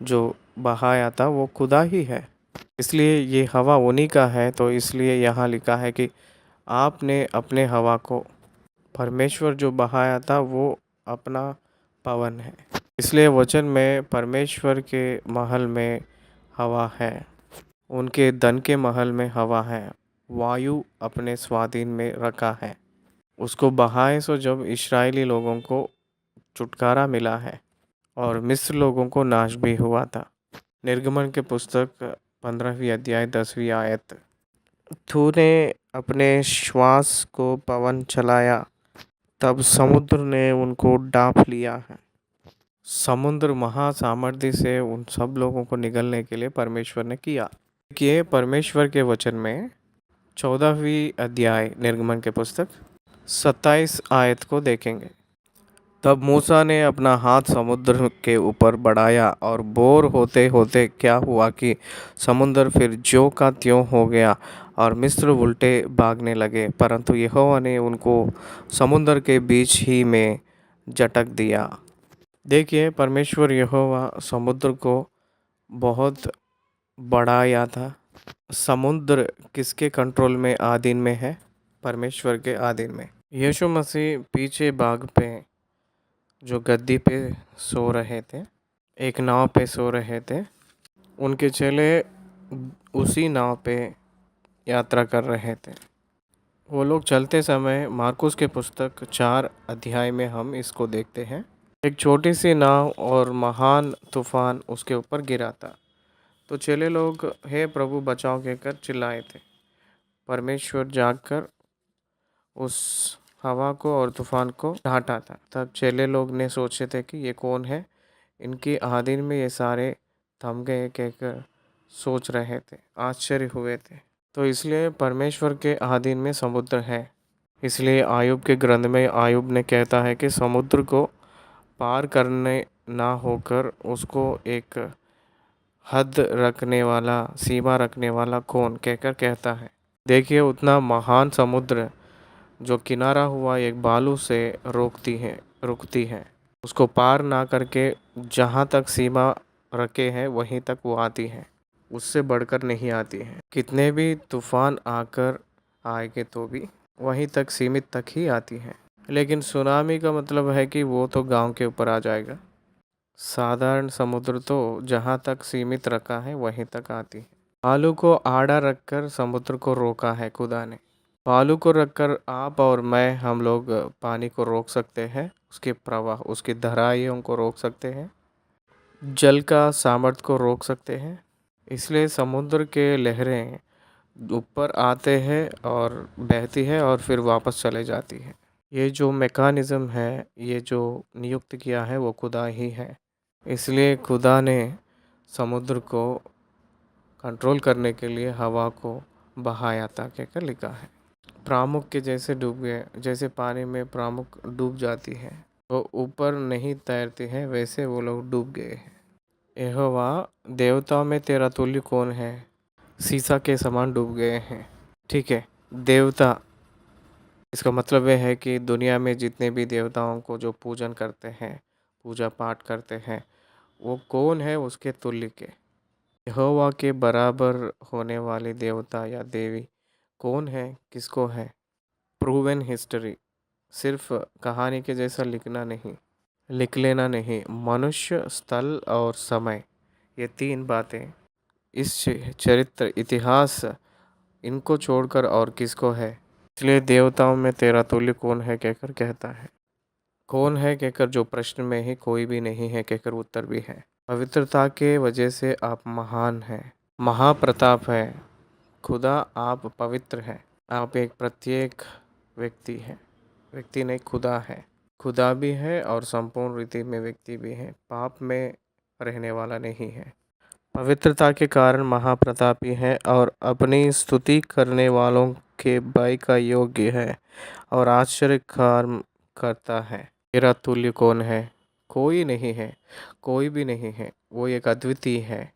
जो बहाया था वो खुदा ही है। इसलिए ये हवा उन्हीं का है। तो इसलिए यहाँ लिखा है कि आपने अपने हवा को, परमेश्वर जो बहाया था वो अपना पवन है। इसलिए वचन में परमेश्वर के महल में हवा है, उनके धन के महल में हवा है, वायु अपने स्वाधीन में रखा है। उसको बहाए सो जब इस्राएली लोगों को छुटकारा मिला है और मिस्र लोगों को नाश भी हुआ था। निर्गमन के पुस्तक 15वीं अध्याय 10वीं आयत। तूने अपने श्वास को पवन चलाया, तब समुद्र ने उनको ढांप लिया है। समुद्र महासामर्थ्य से उन सब लोगों को निगलने के लिए परमेश्वर ने किया। देखिए, परमेश्वर के वचन में 14वीं अध्याय निर्गमन के पुस्तक 27 आयत को देखेंगे। तब मूसा ने अपना हाथ समुद्र के ऊपर बढ़ाया और बोर होते होते क्या हुआ कि समुद्र फिर ज्यों का त्यों हो गया और मिस्र उल्टे भागने लगे, परंतु यहोवा ने उनको समुद्र के बीच ही में झटक दिया। देखिए, परमेश्वर यहोवा समुद्र को बहुत बढ़ाया था। समुद्र किसके कंट्रोल में, आधीन में है? परमेश्वर के आधीन में। यीशु मसीह पीछे बाग पे जो गद्दी पे सो रहे थे, एक नाव पे सो रहे थे। उनके चेले उसी नाव पे यात्रा कर रहे थे। वो लोग चलते समय मार्कुस के पुस्तक 4 अध्याय में हम इसको देखते हैं। एक छोटी सी नाव और महान तूफान उसके ऊपर गिरा था। तो चेले लोग हे प्रभु बचाओ कहकर चिल्लाए थे। परमेश्वर जागकर उस हवा को और तूफान को डांटा था। तब चेले लोग ने सोचे थे कि ये कौन है, इनकी आधीन में ये सारे थम गए कहकर सोच रहे थे, आश्चर्य हुए थे। तो इसलिए परमेश्वर के आधीन में समुद्र है। इसलिए आयुब के ग्रंथ में आयुब ने कहता है कि समुद्र को पार करने ना होकर उसको एक हद रखने वाला, सीमा रखने वाला कौन कहकर कहता है। देखिए, उतना महान समुद्र जो किनारा हुआ एक बालू से रुकती है, उसको पार ना करके जहाँ तक सीमा रखे हैं वहीं तक वो आती है, उससे बढ़कर नहीं आती है। कितने भी तूफान आकर आएंगे तो भी वहीं तक, सीमित तक ही आती है। लेकिन सुनामी का मतलब है कि वो तो गांव के ऊपर आ जाएगा। साधारण समुद्र तो जहाँ तक सीमित रखा है वहीं तक आती है। बालू को आड़ा रखकर समुद्र को रोका है खुदा ने। बालू को रखकर आप और मैं, हम लोग पानी को रोक सकते हैं, उसके प्रवाह, उसकी धाराओं को रोक सकते हैं, जल का सामर्थ्य को रोक सकते हैं। इसलिए समुद्र के लहरें ऊपर आते हैं और बहती है और फिर वापस चले जाती है। ये जो मैकेनिज़्म है, ये जो नियुक्त किया है वो खुदा ही है। इसलिए खुदा ने समुद्र को कंट्रोल करने के लिए हवा को बहाया था कहकर लिखा है। प्रामुख के जैसे डूब गए, जैसे पानी में प्रामुख डूब जाती है, वो ऊपर नहीं तैरती है, वैसे वो लोग डूब गए हैं। यहोवा, देवताओं में तेरा तुल्य कौन है? सीसा के समान डूब गए हैं। ठीक है, देवता, इसका मतलब यह है कि दुनिया में जितने भी देवताओं को जो पूजन करते हैं, पूजा पाठ करते हैं, वो कौन है उसके तुल्य के? यहोवा के बराबर होने वाले देवता या देवी कौन है, किसको है? प्रूवन हिस्ट्री, सिर्फ कहानी के जैसा लिखना नहीं, लिख लेना नहीं। मनुष्य, स्थल और समय, ये तीन बातें, इस चरित्र, इतिहास, इनको छोड़कर और किसको है? इसलिए देवताओं में तेरा तुल्य कौन है कहकर कहता है। कौन है कहकर जो प्रश्न में ही कोई भी नहीं है कहकर उत्तर भी है। पवित्रता के वजह से आप महान हैं, महाप्रताप है। खुदा आप पवित्र हैं। आप एक प्रत्येक व्यक्ति हैं, व्यक्ति नहीं खुदा है। खुदा भी है और संपूर्ण रीति में व्यक्ति भी है, पाप में रहने वाला नहीं है। पवित्रता के कारण महाप्रतापी है और अपनी स्तुति करने वालों के भय का योग्य है और आश्चर्य कार्य करता है। तेरा तुल्य कौन है? कोई नहीं है, कोई भी नहीं है। वो एक अद्वितीय है।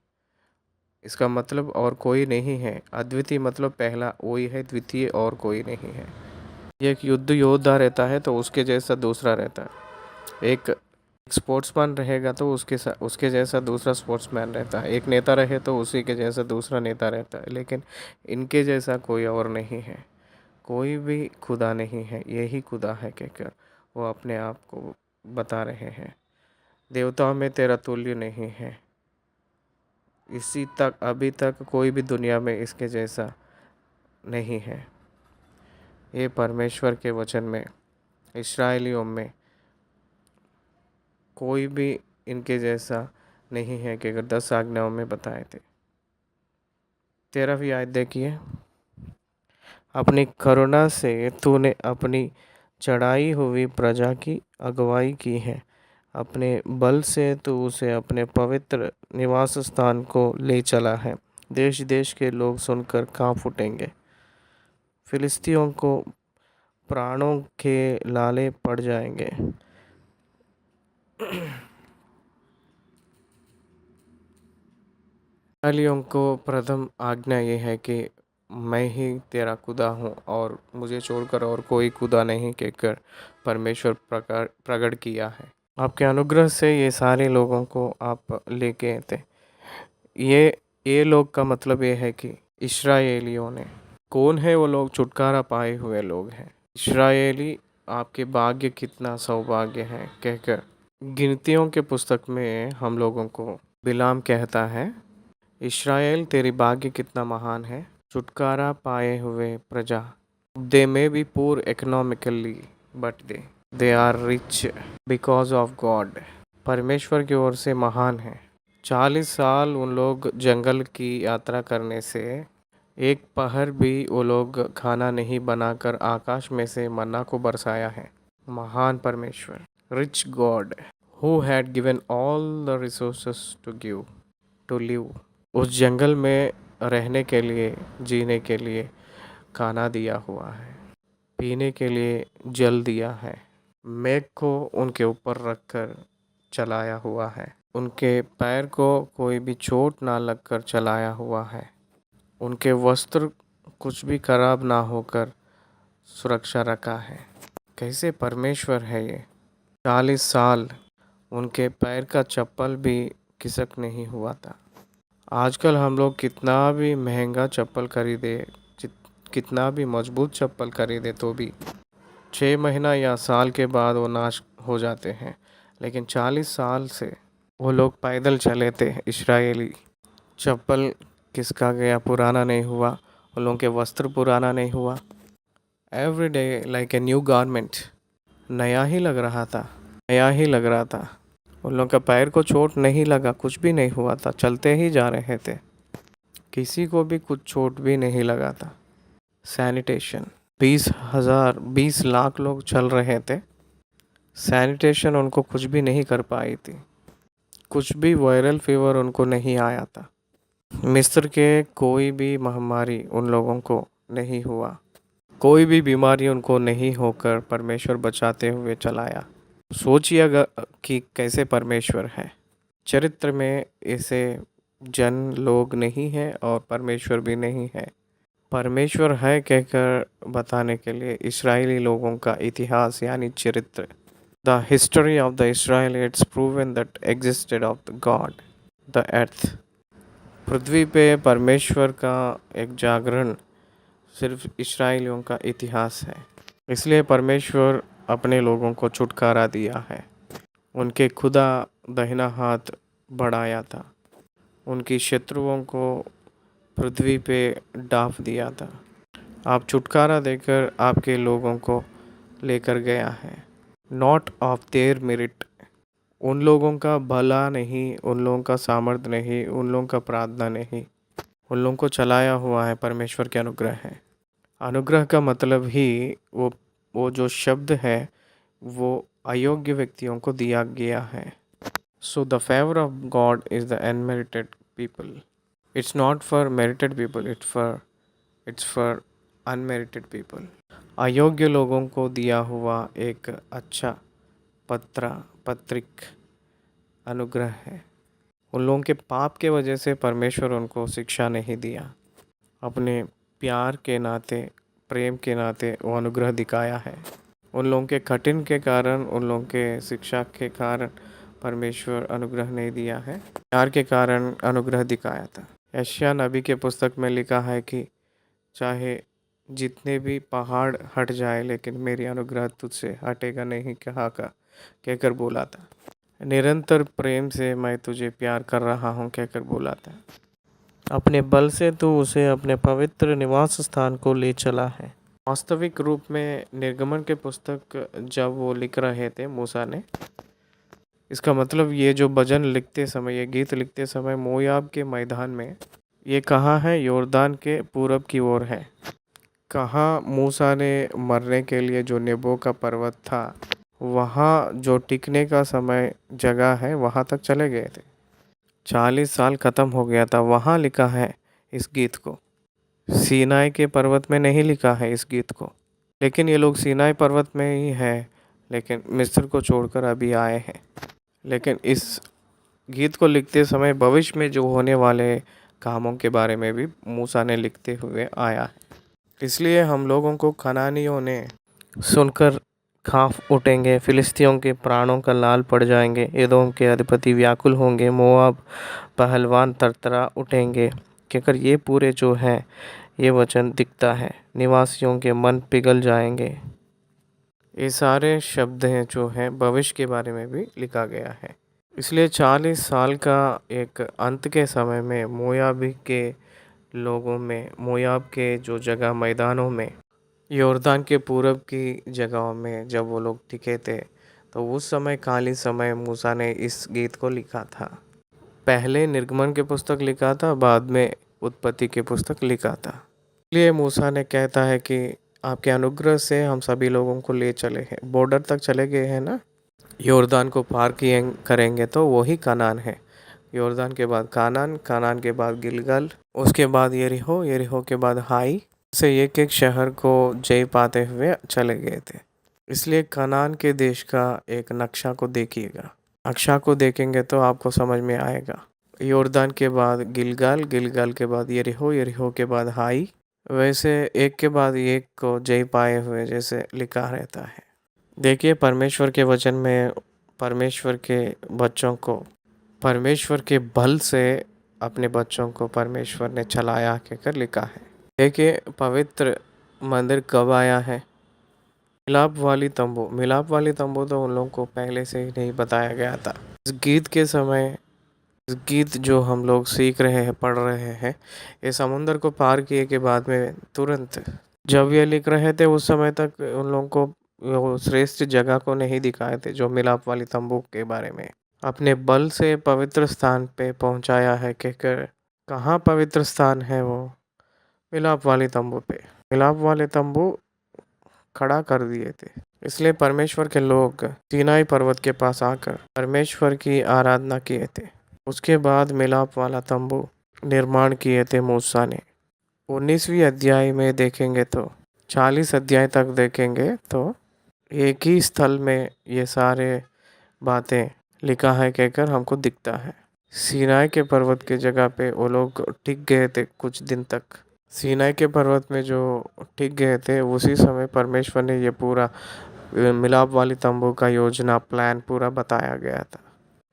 इसका मतलब और कोई नहीं है। अद्वितीय मतलब पहला वही है, द्वितीय और कोई नहीं है। ये एक युद्ध योद्धा रहता है तो उसके जैसा दूसरा रहता है। एक स्पोर्ट्समैन रहेगा तो उसके जैसा दूसरा स्पोर्ट्समैन रहता है। एक नेता रहे तो उसी के जैसा दूसरा नेता रहता है। लेकिन इनके जैसा कोई और नहीं है। कोई भी खुदा नहीं है, यही खुदा है कहकर वो अपने आप को बता रहे हैं। देवताओं में तेरा तुल्य नहीं है। इसी तक अभी तक कोई भी दुनिया में इसके जैसा नहीं है। ये परमेश्वर के वचन में, इस्राएलियों में कोई भी इनके जैसा नहीं है कि अगर 10 आज्ञाओं में बताए थे। 13वीं आयत देखिए। अपनी करुणा से तूने अपनी चढ़ाई हुई प्रजा की अगुवाई की है। अपने बल से तू उसे अपने पवित्र निवास स्थान को ले चला है। देश देश के लोग सुनकर कांप उठेंगे। फिलिस्तियों को प्राणों के लाले पड़ जाएंगे। इस्राएलियों को प्रथम आज्ञा ये है कि मैं ही तेरा खुदा हूँ और मुझे छोड़कर और कोई खुदा नहीं कहकर परमेश्वर प्रकट किया है। आपके अनुग्रह से ये सारे लोगों को आप लेके थे। ये लोग का मतलब ये है कि इस्राएलियों ने, कौन है वो लोग? छुटकारा पाए हुए लोग हैं। इस्राएली, आपके भाग्य कितना सौभाग्य है कहकर गिनतियों के पुस्तक में हम लोगों को बिलाम कहता है, इस्राएल तेरी भाग्य कितना महान है। छुटकारा पाए हुए प्रजा, they may be poor economically but they are rich because of God. परमेश्वर की ओर से महान है। 40 साल उन लोग जंगल की यात्रा करने से एक पहर भी वो लोग खाना नहीं बनाकर आकाश में से मन्ना को बरसाया है। महान परमेश्वर, rich God who had given all the resources to live. उस जंगल में रहने के लिए, जीने के लिए खाना दिया हुआ है, पीने के लिए जल दिया है, मेघ को उनके ऊपर रखकर चलाया हुआ है, उनके पैर को कोई भी चोट ना लगकर चलाया हुआ है, उनके वस्त्र कुछ भी खराब ना होकर सुरक्षा रखा है। कैसे परमेश्वर है ये। 40 साल उनके पैर का चप्पल भी खिसक नहीं हुआ था। आजकल हम लोग कितना भी महंगा चप्पल खरीदे, कितना भी मजबूत चप्पल खरीदे तो भी 6 महीना या साल के बाद वो नाश हो जाते हैं। लेकिन 40 साल से वो लोग पैदल चले थे। इस्राएली चप्पल किसका गया, पुराना नहीं हुआ। उन लोगों के वस्त्र पुराना नहीं हुआ। Every day like a new garment, नया ही लग रहा था, नया ही लग रहा था। उन लोगों का पैर को चोट नहीं लगा, कुछ भी नहीं हुआ था, चलते ही जा रहे थे, किसी को भी कुछ चोट भी नहीं लगा था। सैनिटेशन, 20 लाख लोग चल रहे थे, सैनिटेशन उनको कुछ भी नहीं कर पाई थी, कुछ भी वायरल फीवर उनको नहीं आया था। मिस्र के कोई भी महामारी उन लोगों को नहीं हुआ, कोई भी बीमारी उनको नहीं होकर परमेश्वर बचाते हुए चलाया। सोचिए अगर कि कैसे परमेश्वर है। चरित्र में ऐसे जन लोग नहीं है और परमेश्वर भी नहीं है। परमेश्वर है कहकर बताने के लिए इस्राएली लोगों का इतिहास यानी चरित्र, the history of the Israelites proven that existed of the God the earth. पृथ्वी पे परमेश्वर का एक जागरण सिर्फ इस्राएलियों का इतिहास है। इसलिए परमेश्वर अपने लोगों को छुटकारा दिया है। उनके खुदा दाहिना हाथ बढ़ाया था, उनकी शत्रुओं को पृथ्वी पे डांप दिया था। आप छुटकारा देकर आपके लोगों को लेकर गया है, नॉट ऑफ देयर मेरिट। उन लोगों का भला नहीं, उन लोगों का सामर्थ्य नहीं, उन लोगों का प्रार्थना नहीं, उन लोगों को चलाया हुआ है परमेश्वर के अनुग्रह है। अनुग्रह का मतलब ही वो जो शब्द है वो अयोग्य व्यक्तियों को दिया गया है। So the favour of God is the unmerited people. It's not for married people, it's for unmerited people. अयोग्य लोगों को दिया हुआ एक अच्छा पत्रिक अनुग्रह है। उन लोगों के पाप के वजह से परमेश्वर उनको शिक्षा नहीं दिया, अपने प्यार के नाते, प्रेम के नाते वो अनुग्रह दिखाया है। उन लोगों के कठिन के कारण, उन लोगों के शिक्षा के कारण परमेश्वर अनुग्रह नहीं दिया है, प्यार के कारण अनुग्रह दिखाया था। यशायाह नबी के पुस्तक में लिखा है कि चाहे जितने भी पहाड़ हट जाए लेकिन मेरी अनुग्रह तुझसे हटेगा नहीं कहकर बोला था। निरंतर प्रेम से मैं तुझे प्यार कर रहा हूँ कहकर बोला था। अपने बल से तू उसे अपने पवित्र निवास स्थान को ले चला है। वास्तविक रूप में निर्गमन के पुस्तक जब वो लिख रहे थे मूसा ने, इसका मतलब ये जो भजन लिखते समय, ये गीत लिखते समय मोयाब के मैदान में, ये कहाँ है? यॉर्दान के पूरब की ओर है। कहाँ मूसा ने मरने के लिए जो नेबो का पर्वत था, वहाँ जो टिकने का समय जगह है, वहाँ तक चले गए थे। 40 साल ख़त्म हो गया था, वहाँ लिखा है इस गीत को। सीनाई के पर्वत में नहीं लिखा है इस गीत को। लेकिन ये लोग सीनाई पर्वत में ही है, लेकिन मिस्र को छोड़कर अभी आए हैं। लेकिन इस गीत को लिखते समय भविष्य में जो होने वाले कामों के बारे में भी मूसा ने लिखते हुए आया है। इसलिए हम लोगों को कनानियों ने सुनकर खाफ उठेंगे, फिलिस्तियों के प्राणों का लाल पड़ जाएंगे, एदोम के अधिपति व्याकुल होंगे, मोआब पहलवान तरतरा उठेंगे कहकर ये पूरे जो हैं ये वचन दिखता है। निवासियों के मन पिघल जाएंगे। ये सारे शब्द हैं जो हैं भविष्य के बारे में भी लिखा गया है। इसलिए 40 साल का एक अंत के समय में मोयाबी के लोगों में, मोयाब के जो जगह मैदानों में, यॉर्दान के पूरब की जगहों में जब वो लोग टिके थे, तो उस समय काली समय मूसा ने इस गीत को लिखा था। पहले निर्गमन के पुस्तक लिखा था, बाद में उत्पत्ति के पुस्तक लिखा था। इसलिए मूसा ने कहता है कि आपके अनुग्रह से हम सभी लोगों को ले चले हैं, बॉर्डर तक चले गए हैं ना, यॉर्दान को पार किए करेंगे तो वही कनान है। यॉर्दान के बाद कानान, कानान के बाद गिलगल, उसके बाद यरीहो, यरीहो के बाद हाई, से एक एक शहर को जय पाते हुए चले गए थे। इसलिए कनान के देश का एक नक्शा को देखिएगा, नक्शा को देखेंगे तो आपको समझ में आएगा। यॉर्दान के बाद गिलगाल, गिलगाल के बाद यरीहो, यरीहो के बाद हाई, वैसे एक के बाद एक को जय पाए हुए जैसे लिखा रहता है। देखिए परमेश्वर के वचन में परमेश्वर के बच्चों को, परमेश्वर के बल से अपने बच्चों को परमेश्वर ने चलाया कहकर लिखा है। देखिए पवित्र मंदिर कब आया है? मिलाप वाली तंबू। मिलाप वाली तंबू तो उन लोगों को पहले से ही नहीं बताया गया था। इस गीत के समय, इस गीत जो हम लोग सीख रहे हैं, पढ़ रहे हैं, ये समुंदर को पार किए के बाद में तुरंत जब ये लिख रहे थे उस समय तक उन लोगों को वो श्रेष्ठ जगह को नहीं दिखाए थे जो मिलाप वाली तंबू के बारे में अपने बल से पवित्र स्थान पे पहुंचाया है कहकर। कहाँ पवित्र स्थान है वो? मिलाप वाली तंबू पे। मिलाप वाले तंबू खड़ा कर दिए थे। इसलिए परमेश्वर के लोग सीनाई पर्वत के पास आकर परमेश्वर की आराधना किए थे। उसके बाद मिलाप वाला तंबू निर्माण किए थे मूसा ने। 19वीं अध्याय में देखेंगे तो 40 अध्याय तक देखेंगे तो एक ही स्थल में ये सारे बातें लिखा है कहकर हमको दिखता है। सीनाई के पर्वत के जगह पे वो लोग टिक गए थे कुछ दिन तक। सीनाई के पर्वत में जो टिक गए थे उसी समय परमेश्वर ने ये पूरा मिलाप वाली तंबू का योजना प्लान पूरा बताया गया था।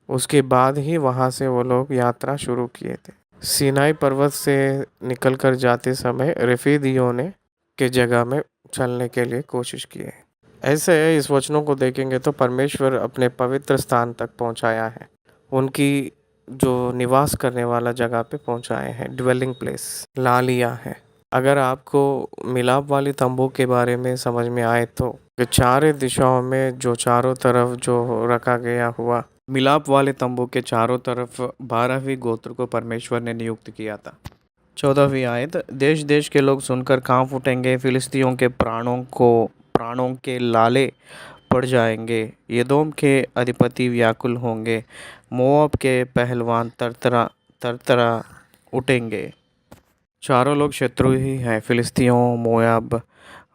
उसके बाद ही वहाँ से वो लोग यात्रा शुरू किए थे। सीनाई पर्वत से निकलकर जाते समय रेफीदियों ने के जगह में चलने के लिए कोशिश की है। ऐसे इस वचनों को देखेंगे तो परमेश्वर अपने पवित्र स्थान तक पहुंचाया है, उनकी जो निवास करने वाला जगह पे पहुंचाए हैं, ड्वेलिंग प्लेस ला लिया है। अगर आपको मिलाप वाली तंबू के बारे में समझ में आए तो चारों दिशाओं में जो चारों तरफ जो रखा गया हुआ मिलाप वाले तंबू के चारों तरफ 12वीं गोत्र को परमेश्वर ने नियुक्त किया था। 14वीं आयत, देश देश के लोग सुनकर कांप उठेंगे, फिलिस्तियों के प्राणों के लाले पड़ जाएंगे, यदोम के अधिपति व्याकुल होंगे, मोआब के पहलवान तरतरा उठेंगे। चारों लोग शत्रु ही हैं, फिलिस्तियों, मोआब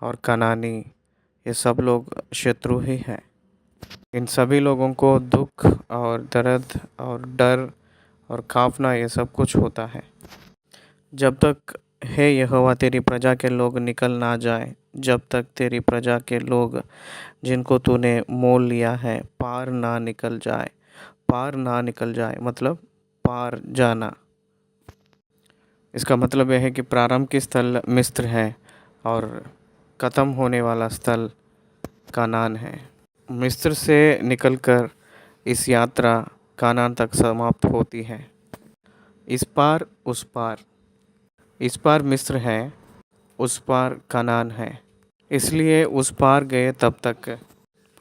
और कनानी, ये सब लोग शत्रु ही हैं। इन सभी लोगों को दुख और दर्द और डर और कांपना ये सब कुछ होता है। जब तक हे यहोवा तेरी प्रजा के लोग निकल ना जाए, जब तक तेरी प्रजा के लोग जिनको तूने मोल लिया है पार ना निकल जाए। पार ना निकल जाए मतलब पार जाना। इसका मतलब यह है कि प्रारंभ की स्थल मिस्र है और ख़त्म होने वाला स्थल कानान है। मिस्र से निकलकर इस यात्रा कानान तक समाप्त होती है। इस पार उस पार, इस पार मिस्र है, उस पार कानान है। इसलिए उस पार गए तब तक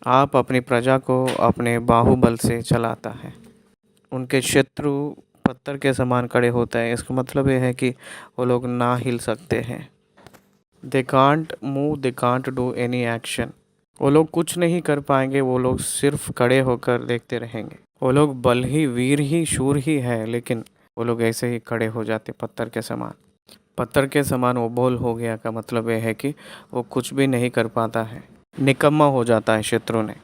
आप अपनी प्रजा को अपने बाहुबल से चलाता है। उनके शत्रु पत्थर के समान खड़े होता है। इसका मतलब यह है कि वो लोग ना हिल सकते हैं। They can't move, they can't do any action. वो लोग कुछ नहीं कर पाएंगे, वो लोग सिर्फ खड़े होकर देखते रहेंगे। वो लोग बल ही वीर ही शूर ही है, लेकिन वो लोग ऐसे ही खड़े हो जाते पत्थर के समान। पत्थर के समान वो बोल हो गया का मतलब यह है कि वो कुछ भी नहीं कर पाता है, निकम्मा हो जाता है शत्रु ने।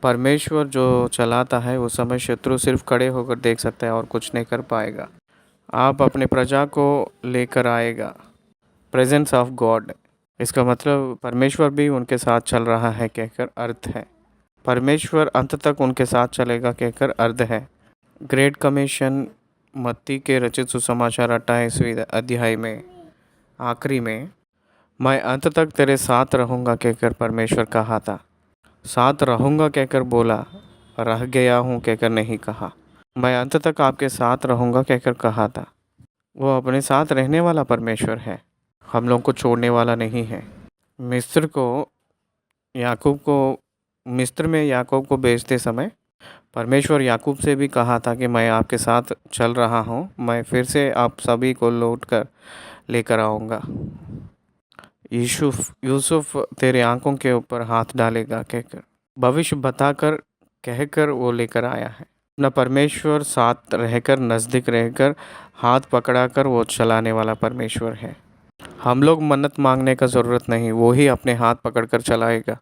परमेश्वर जो चलाता है उस समय शत्रु सिर्फ खड़े होकर देख सकता है और कुछ नहीं कर पाएगा। आप अपने प्रजा को लेकर आएगा, प्रेजेंस ऑफ गॉड। इसका मतलब परमेश्वर भी उनके साथ चल रहा है कहकर अर्थ है। परमेश्वर अंत तक उनके साथ चलेगा कहकर अर्थ है। ग्रेट कमीशन मत्ती के रचित सुसमाचार 28वीं अध्याय में आखिरी में मैं अंत तक तेरे साथ रहूँगा कहकर परमेश्वर कहा था। साथ रहूँगा कहकर बोला, रह गया हूँ कहकर नहीं कहा। मैं अंत तक आपके साथ रहूँगा कहकर कहा था। वो अपने साथ रहने वाला परमेश्वर है, हम लोग को छोड़ने वाला नहीं है। मिस्र में याकूब को भेजते समय परमेश्वर याकूब से भी कहा था कि मैं आपके साथ चल रहा हूँ, मैं फिर से आप सभी को लौट कर लेकर आऊँगा। यूसुफ तेरे आंखों के ऊपर हाथ डालेगा कहकर भविष्य बताकर कहकर वो लेकर आया है। अपना परमेश्वर साथ रहकर, नज़दीक रहकर, हाथ पकड़ाकर वो चलाने वाला परमेश्वर है। हम लोग मन्नत मांगने का ज़रूरत नहीं, वो ही अपने हाथ पकड़कर चलाएगा।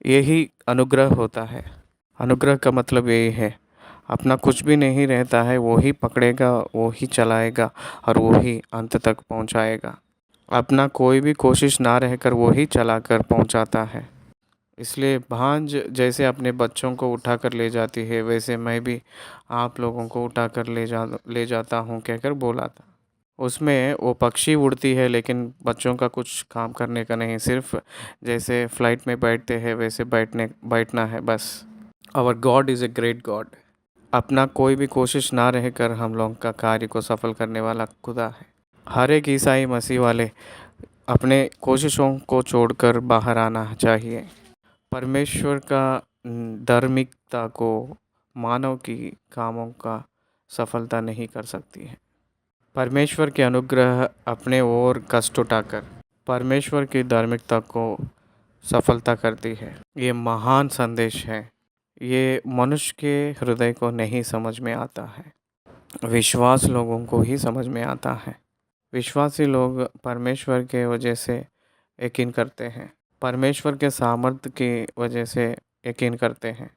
यही अनुग्रह होता है। अनुग्रह का मतलब यही है, अपना कुछ भी नहीं रहता है, वो ही पकड़ेगा, वो ही चलाएगा और वो ही अंत तक पहुंचाएगा। अपना कोई भी कोशिश ना रहकर वो ही चलाकर पहुंचाता है। इसलिए भांज जैसे अपने बच्चों को उठाकर ले जाती है, वैसे मैं भी आप लोगों को उठाकर ले जाता हूँ कहकर बोला था। उसमें वो पक्षी उड़ती है, लेकिन बच्चों का कुछ काम करने का नहीं, सिर्फ जैसे फ्लाइट में बैठते हैं वैसे बैठना है बस। Our God is a great God. अपना कोई भी कोशिश ना रहकर हम लोग का कार्य को सफल करने वाला खुदा है। हर एक ईसाई मसीह वाले अपने कोशिशों को छोड़कर बाहर आना चाहिए। परमेश्वर का धार्मिकता को मानव की कामों का सफलता नहीं कर सकती है। परमेश्वर के अनुग्रह अपने ओर कष्ट उठाकर परमेश्वर की धार्मिकता को सफलता करती है। ये महान संदेश है, ये मनुष्य के हृदय को नहीं समझ में आता है। विश्वास लोगों को ही समझ में आता है। विश्वासी लोग परमेश्वर के वजह से यकीन करते हैं। परमेश्वर के सामर्थ्य की वजह से यकीन करते हैं।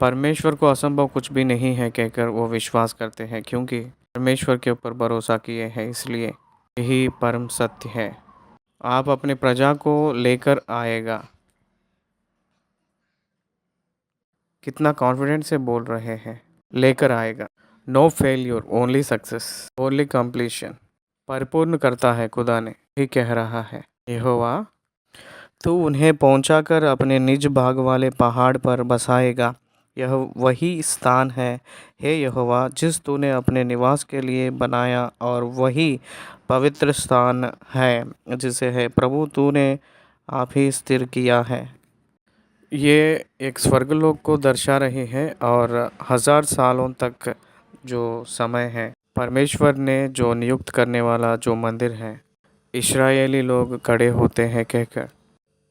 परमेश्वर को असंभव कुछ भी नहीं है कहकर वो विश्वास करते हैं, क्योंकि परमेश्वर के ऊपर भरोसा किए हैं, इसलिए यही परम सत्य है। आप अपनी प्रजा को लेकर आएगा। कितना कॉन्फिडेंट से बोल रहे हैं, लेकर आएगा। No failure, only success, only completion. परिपूर्ण करता है खुदा ने ही कह रहा है। यहोवा तू उन्हें पहुंचाकर अपने निज भाग वाले पहाड़ पर बसाएगा। यह वही स्थान है, हे यहोवा, जिस तूने अपने निवास के लिए बनाया, और वही पवित्र स्थान है जिसे है प्रभु तूने आप ही स्थिर किया है। ये एक स्वर्गलोक को दर्शा रही है, और 1000 सालों तक जो समय है, परमेश्वर ने जो नियुक्त करने वाला जो मंदिर है, इस्राएली लोग खड़े होते हैं कहकर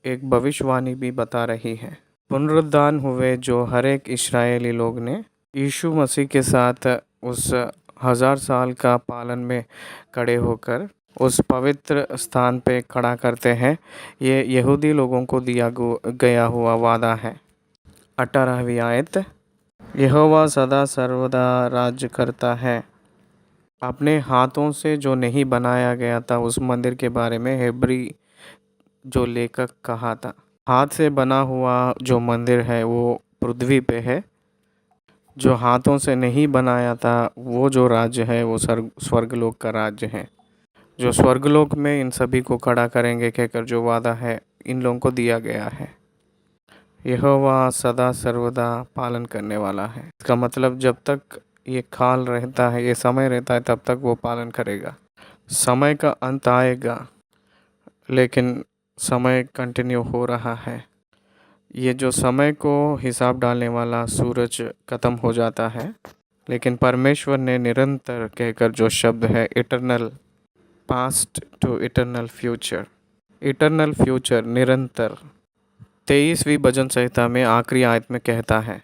एक भविष्यवाणी भी बता रही है। पुनरुत्थान हुए जो हर एक इस्राएली लोग ने यीशु मसीह के साथ उस 1000 साल का पालन में खड़े होकर उस पवित्र स्थान पे खड़ा करते हैं। ये यहूदी लोगों को दिया गया हुआ वादा है। 18वीं आयत, यहोवा सदा सर्वदा राज्य करता है। अपने हाथों से जो नहीं बनाया गया था उस मंदिर के बारे में हेब्री जो लेखक कहा था। हाथ से बना हुआ जो मंदिर है वो पृथ्वी पे है। जो हाथों से नहीं बनाया था वो जो राज्य है वो स्वर्गलोक का राज्य है। जो स्वर्गलोक में इन सभी को खड़ा करेंगे कहकर जो वादा है इन लोगों को दिया गया है। यहोवा सदा सर्वदा पालन करने वाला है। इसका मतलब जब तक ये काल रहता है, ये समय रहता है, तब तक वो पालन करेगा। समय का अंत आएगा, लेकिन समय कंटिन्यू हो रहा है। ये जो समय को हिसाब डालने वाला सूरज ख़त्म हो जाता है, लेकिन परमेश्वर ने निरंतर कहकर जो शब्द है, eternal past to eternal future निरंतर 23वीं भजन संहिता में आखिरी आयत में कहता है,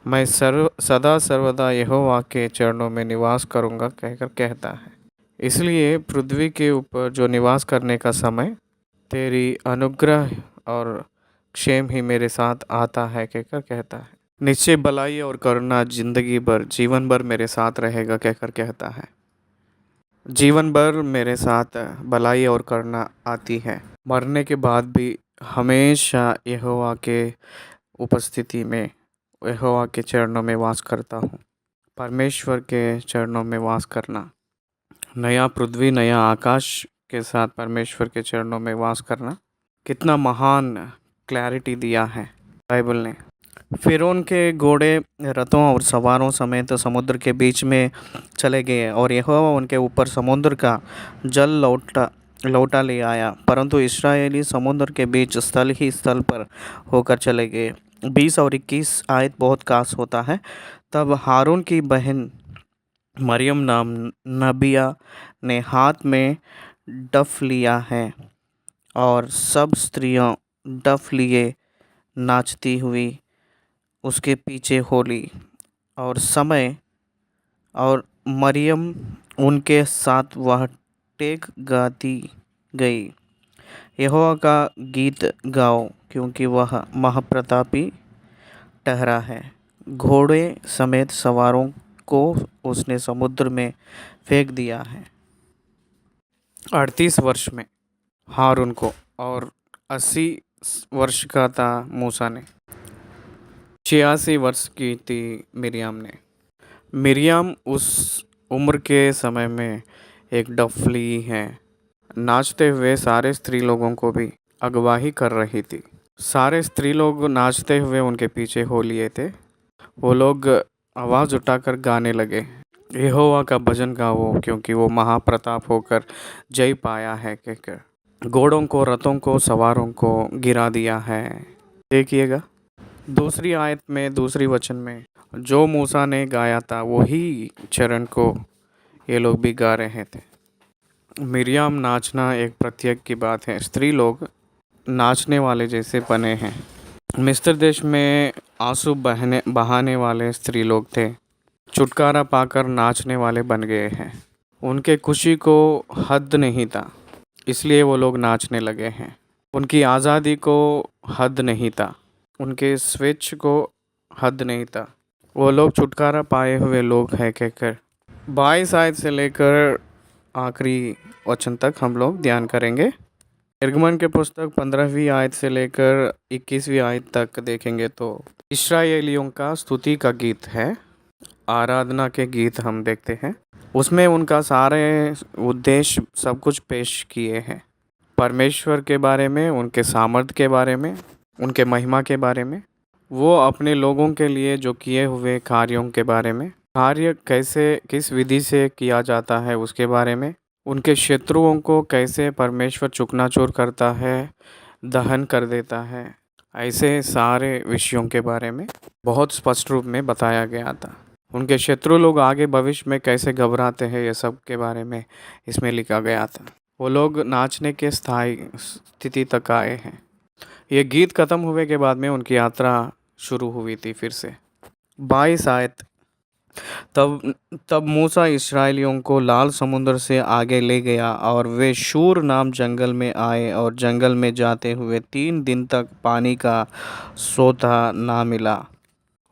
मैं सदा सर्वदा यहोवा के चरणों में निवास करूँगा कहकर कहता है। इसलिए पृथ्वी के ऊपर जो निवास करने का समय तेरी अनुग्रह और क्षेम ही मेरे साथ आता है कहकर कहता है। निश्चय भलाई और करुणा जिंदगी भर जीवन भर मेरे साथ रहेगा कहकर कहता है। जीवन भर मेरे साथ भलाई और करुणा आती है। मरने के बाद भी हमेशा यहोवा के उपस्थिति में, यहोवा के चरणों में वास करता हूँ। परमेश्वर के चरणों में वास करना, नया पृथ्वी नया आकाश के साथ परमेश्वर के चरणों में वास करना, कितना महान क्लैरिटी दिया है बाइबल ने। फिरौन के घोड़े रथों और सवारों समेत समुद्र के बीच में चले गए, और यहोवा उनके ऊपर समुद्र का जल लौटा ले आया, परंतु इस्राएली समुद्र के बीच स्थल ही स्थल पर होकर चले गए। 20 और 21 आयत बहुत खास होता है। तब हारून की बहन मरियम नाम नबिया ने हाथ में डफ लिया है, और सब स्त्रियां डफ लिए नाचती हुई उसके पीछे होली, और मरियम उनके साथ वह टेक गाती गई। यहोवा का गीत गाओ, क्योंकि वह महाप्रतापी ठहरा है। घोड़े समेत सवारों को उसने समुद्र में फेंक दिया है। 38 वर्ष में हारून को, और 80 वर्ष का था मूसा ने। 86 वर्ष की थी मिरियाम ने। मिरियाम उस उम्र के समय में एक डफली है, नाचते हुए सारे स्त्री लोगों को भी अगवाही कर रही थी। सारे स्त्री लोग नाचते हुए उनके पीछे हो लिए थे। वो लोग आवाज़ उठाकर गाने लगे, यहोवा का भजन गाओ, क्योंकि वो महाप्रताप होकर जय पाया है कहकर। घोड़ों को, रथों को, सवारों को गिरा दिया है। देखिएगा दूसरी आयत में, दूसरी वचन में जो मूसा ने गाया था वही चरण को ये लोग भी गा रहे थे। मिरियाम नाचना एक प्रत्येक की बात है। स्त्री लोग नाचने वाले जैसे बने हैं। मिस्र देश में आंसू बहाने वाले स्त्री लोग थे। छुटकारा पाकर नाचने वाले बन गए हैं। उनके खुशी को हद नहीं था, इसलिए वो लोग नाचने लगे हैं। उनकी आज़ादी को हद नहीं था, उनके स्वेच्छ को हद नहीं था। वो लोग छुटकारा पाए हुए लोग हैं कहकर 22 आयत से लेकर आखिरी वचन तक हम लोग ध्यान करेंगे। निर्गमन के पुस्तक 15वीं आयत से लेकर 21वीं आयत तक देखेंगे तो इस्राएलियों का स्तुति का गीत है, आराधना के गीत हम देखते हैं। उसमें उनका सारे उद्देश्य सब कुछ पेश किए हैं, परमेश्वर के बारे में, उनके सामर्थ्य के बारे में, उनके महिमा के बारे में, वो अपने लोगों के लिए जो किए हुए कार्यों के बारे में, कार्य कैसे किस विधि से किया जाता है उसके बारे में, उनके शत्रुओं को कैसे परमेश्वर चुकनाचूर करता है, दहन कर देता है, ऐसे सारे विषयों के बारे में बहुत स्पष्ट रूप में बताया गया था। उनके शत्रु लोग आगे भविष्य में कैसे घबराते हैं, ये सब के बारे में इसमें लिखा गया था। वो लोग नाचने के स्थायी स्थिति तक आए हैं। ये गीत खत्म हुए के बाद में उनकी यात्रा शुरू हुई थी फिर से। 22 आयत तब तब मूसा इस्राएलियों को लाल समुद्र से आगे ले गया और वे शूर नाम जंगल में आए और जंगल में जाते हुए 3 दिन तक पानी का सोता ना मिला।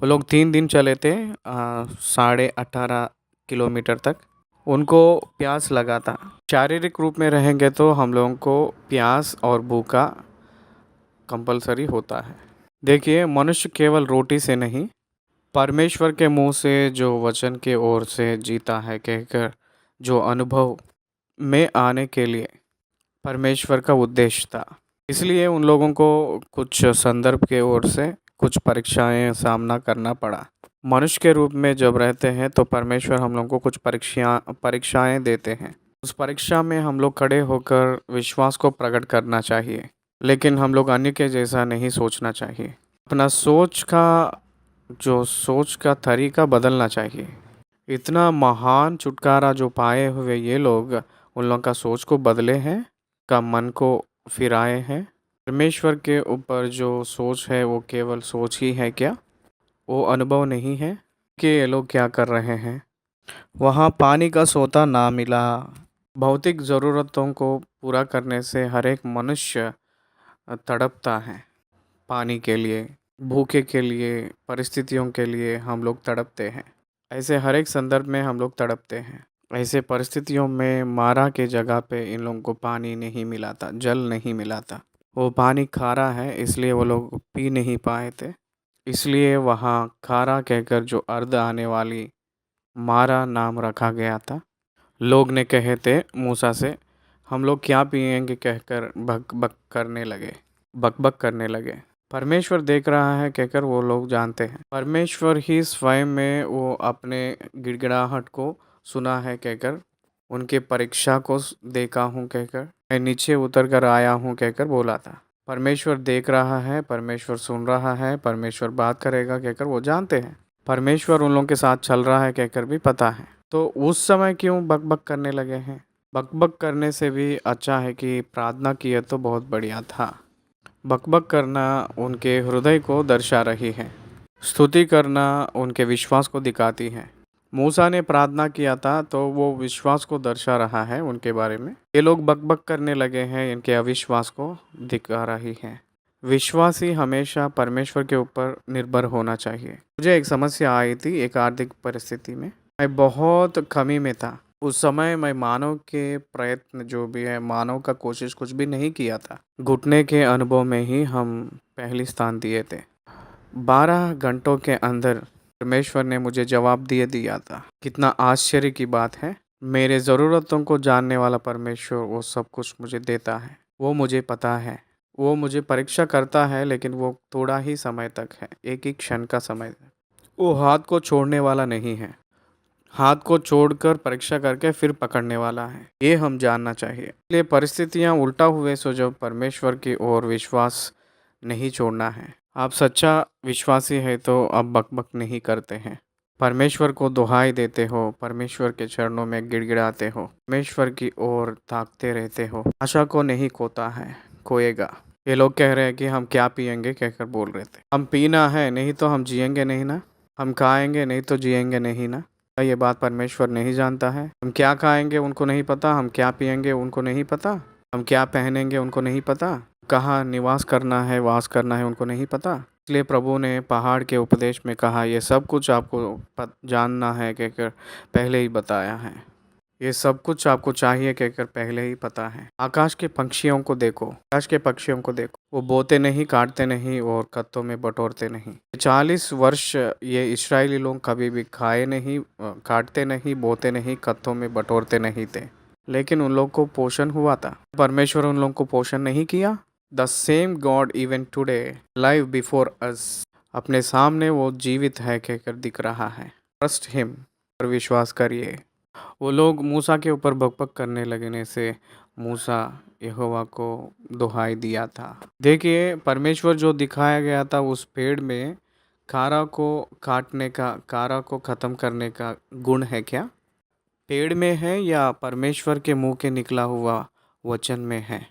वो लोग 3 दिन चले थे 18.5 किलोमीटर तक। उनको प्यास लगा था। शारीरिक रूप में रहेंगे तो हम लोगों को प्यास और भूखा कंपलसरी होता है। देखिए, मनुष्य केवल रोटी से नहीं, परमेश्वर के मुंह से जो वचन के ओर से जीता है कहकर जो अनुभव में आने के लिए परमेश्वर का उद्देश्य था। इसलिए उन लोगों को कुछ संदर्भ के ओर से कुछ परीक्षाएं सामना करना पड़ा। मनुष्य के रूप में जब रहते हैं तो परमेश्वर हम लोगों को कुछ परीक्षाएं देते हैं। उस परीक्षा में हम लोग खड़े होकर विश्वास को प्रकट करना चाहिए, लेकिन हम लोग अन्य के जैसा नहीं सोचना चाहिए। अपना सोच का तरीका बदलना चाहिए। इतना महान छुटकारा जो पाए हुए ये लोग, उन लोगों का सोच को बदले हैं, का मन को फिराए हैं। परमेश्वर के ऊपर जो सोच है वो केवल सोच ही है क्या, वो अनुभव नहीं है कि ये लोग क्या कर रहे हैं। वहाँ पानी का सोता ना मिला। भौतिक ज़रूरतों को पूरा करने से हर एक मनुष्य तड़पता है। पानी के लिए, भूखे के लिए, परिस्थितियों के लिए हम लोग तड़पते हैं। ऐसे हर एक संदर्भ में हम लोग तड़पते हैं। ऐसे परिस्थितियों में मारा के जगह पे इन लोगों को पानी नहीं मिला था, जल नहीं मिला था। वो पानी खारा है इसलिए वो लोग पी नहीं पाए थे। इसलिए वहाँ खारा कहकर जो अर्ध आने वाली मारा नाम रखा गया था। लोग ने कहे थे मूसा से, हम लोग क्या पिएंगे कहकर बक बक करने लगे। परमेश्वर देख रहा है कहकर वो लोग जानते हैं। परमेश्वर ही स्वयं में वो अपने गिड़गिड़ाहट को सुना है कहकर, उनके परीक्षा को देखा हूँ कहकर, मैं नीचे उतर कर आया हूँ कहकर बोला था। परमेश्वर देख रहा है, परमेश्वर सुन रहा है, परमेश्वर बात करेगा कहकर वो जानते हैं। परमेश्वर उन लोगों के साथ चल रहा है कहकर भी पता है। तो उस समय क्यों बक बक करने लगे हैं? बक बक करने से भी अच्छा है कि प्रार्थना किए तो बहुत बढ़िया था। बकबक करना उनके हृदय को दर्शा रही है, स्तुति करना उनके विश्वास को दिखाती है। मूसा ने प्रार्थना किया था तो वो विश्वास को दर्शा रहा है उनके बारे में। ये लोग बकबक करने लगे हैं, इनके अविश्वास को दिखा रही है। विश्वासी हमेशा परमेश्वर के ऊपर निर्भर होना चाहिए। मुझे एक समस्या आई थी एक आर्थिक परिस्थिति में, मैं बहुत कमी में था। उस समय मैं मानव के प्रयत्न जो भी है, मानव का कोशिश कुछ भी नहीं किया था। घुटने के अनुभव में ही हम पहली स्थान दिए थे। 12 घंटों के अंदर परमेश्वर ने मुझे जवाब दिया था। कितना आश्चर्य की बात है। मेरे ज़रूरतों को जानने वाला परमेश्वर वो सब कुछ मुझे देता है। वो मुझे पता है, वो मुझे परीक्षा करता है, लेकिन वो थोड़ा ही समय तक है, एक ही क्षण का समय। वो हाथ को छोड़ने वाला नहीं है, हाथ को छोड़कर परीक्षा करके फिर पकड़ने वाला है। ये हम जानना चाहिए। इसलिए परिस्थितियाँ उल्टा हुए सो जब परमेश्वर की ओर विश्वास नहीं छोड़ना है। आप सच्चा विश्वासी है तो आप बकबक नहीं करते हैं। परमेश्वर को दुहाई देते हो, परमेश्वर के चरणों में गिड़गिड़ाते हो, परमेश्वर की ओर ताकते रहते हो। आशा को नहीं खोएगा। ये लोग कह रहे हैं कि हम क्या पिएंगे कहकर बोल रहे थे। हम पीना है, नहीं तो हम जिएंगे नहीं ना। हम खाएंगे नहीं तो जिएंगे नहीं ना। क्या ये बात परमेश्वर नहीं जानता है? हम क्या खाएंगे उनको नहीं पता, हम क्या पिएंगे उनको नहीं पता, हम क्या पहनेंगे उनको नहीं पता, कहाँ निवास करना है वास करना है उनको नहीं पता। इसलिए प्रभु ने पहाड़ के उपदेश में कहा ये सब कुछ आपको जानना है कहकर पहले ही बताया है। ये सब कुछ आपको चाहिए कहकर पहले ही पता है। आकाश के पक्षियों को देखो, आकाश के पक्षियों को देखो, वो बोते नहीं, काटते नहीं और कत्तों में बटोरते नहीं। 40 वर्ष ये इस्राएली लोग कभी भी खाए नहीं, काटते नहीं, बोते नहीं, कत्तों में बटोरते नहीं थे, लेकिन उन लोग को पोषण हुआ था। परमेश्वर उन लोगों को पोषण नहीं किया? The same God even today live before us, अपने सामने वो जीवित है कहकर दिख रहा है। ट्रस्ट हिम, पर विश्वास करिए। वो लोग मूसा के ऊपर बकबक करने लगने से मूसा यहोवा को दुहाई दिया था। देखिए, परमेश्वर जो दिखाया गया था उस पेड़ में कारा को काटने का, कारा को ख़त्म करने का गुण है क्या? पेड़ में है या परमेश्वर के मुंह के निकला हुआ वचन में है?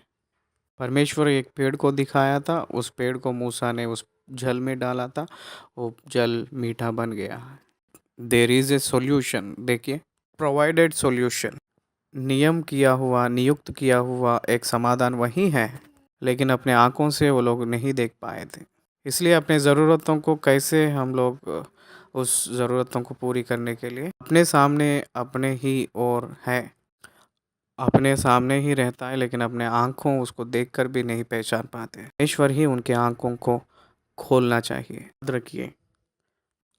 परमेश्वर एक पेड़ को दिखाया था, उस पेड़ को मूसा ने उस जल में डाला था, वो जल मीठा बन गया। देर इज़ ए सॉल्यूशन। देखिए, प्रोवाइडेड सॉल्यूशन, नियम किया हुआ, नियुक्त किया हुआ एक समाधान वही है, लेकिन अपने आँखों से वो लोग नहीं देख पाए थे। इसलिए अपने ज़रूरतों को कैसे हम लोग उस ज़रूरतों को पूरी करने के लिए अपने सामने अपने ही और है, अपने सामने ही रहता है, लेकिन अपने आँखों उसको देखकर भी नहीं पहचान पाते। ईश्वर ही उनके आँखों को खोलना चाहिए। याद रखिए,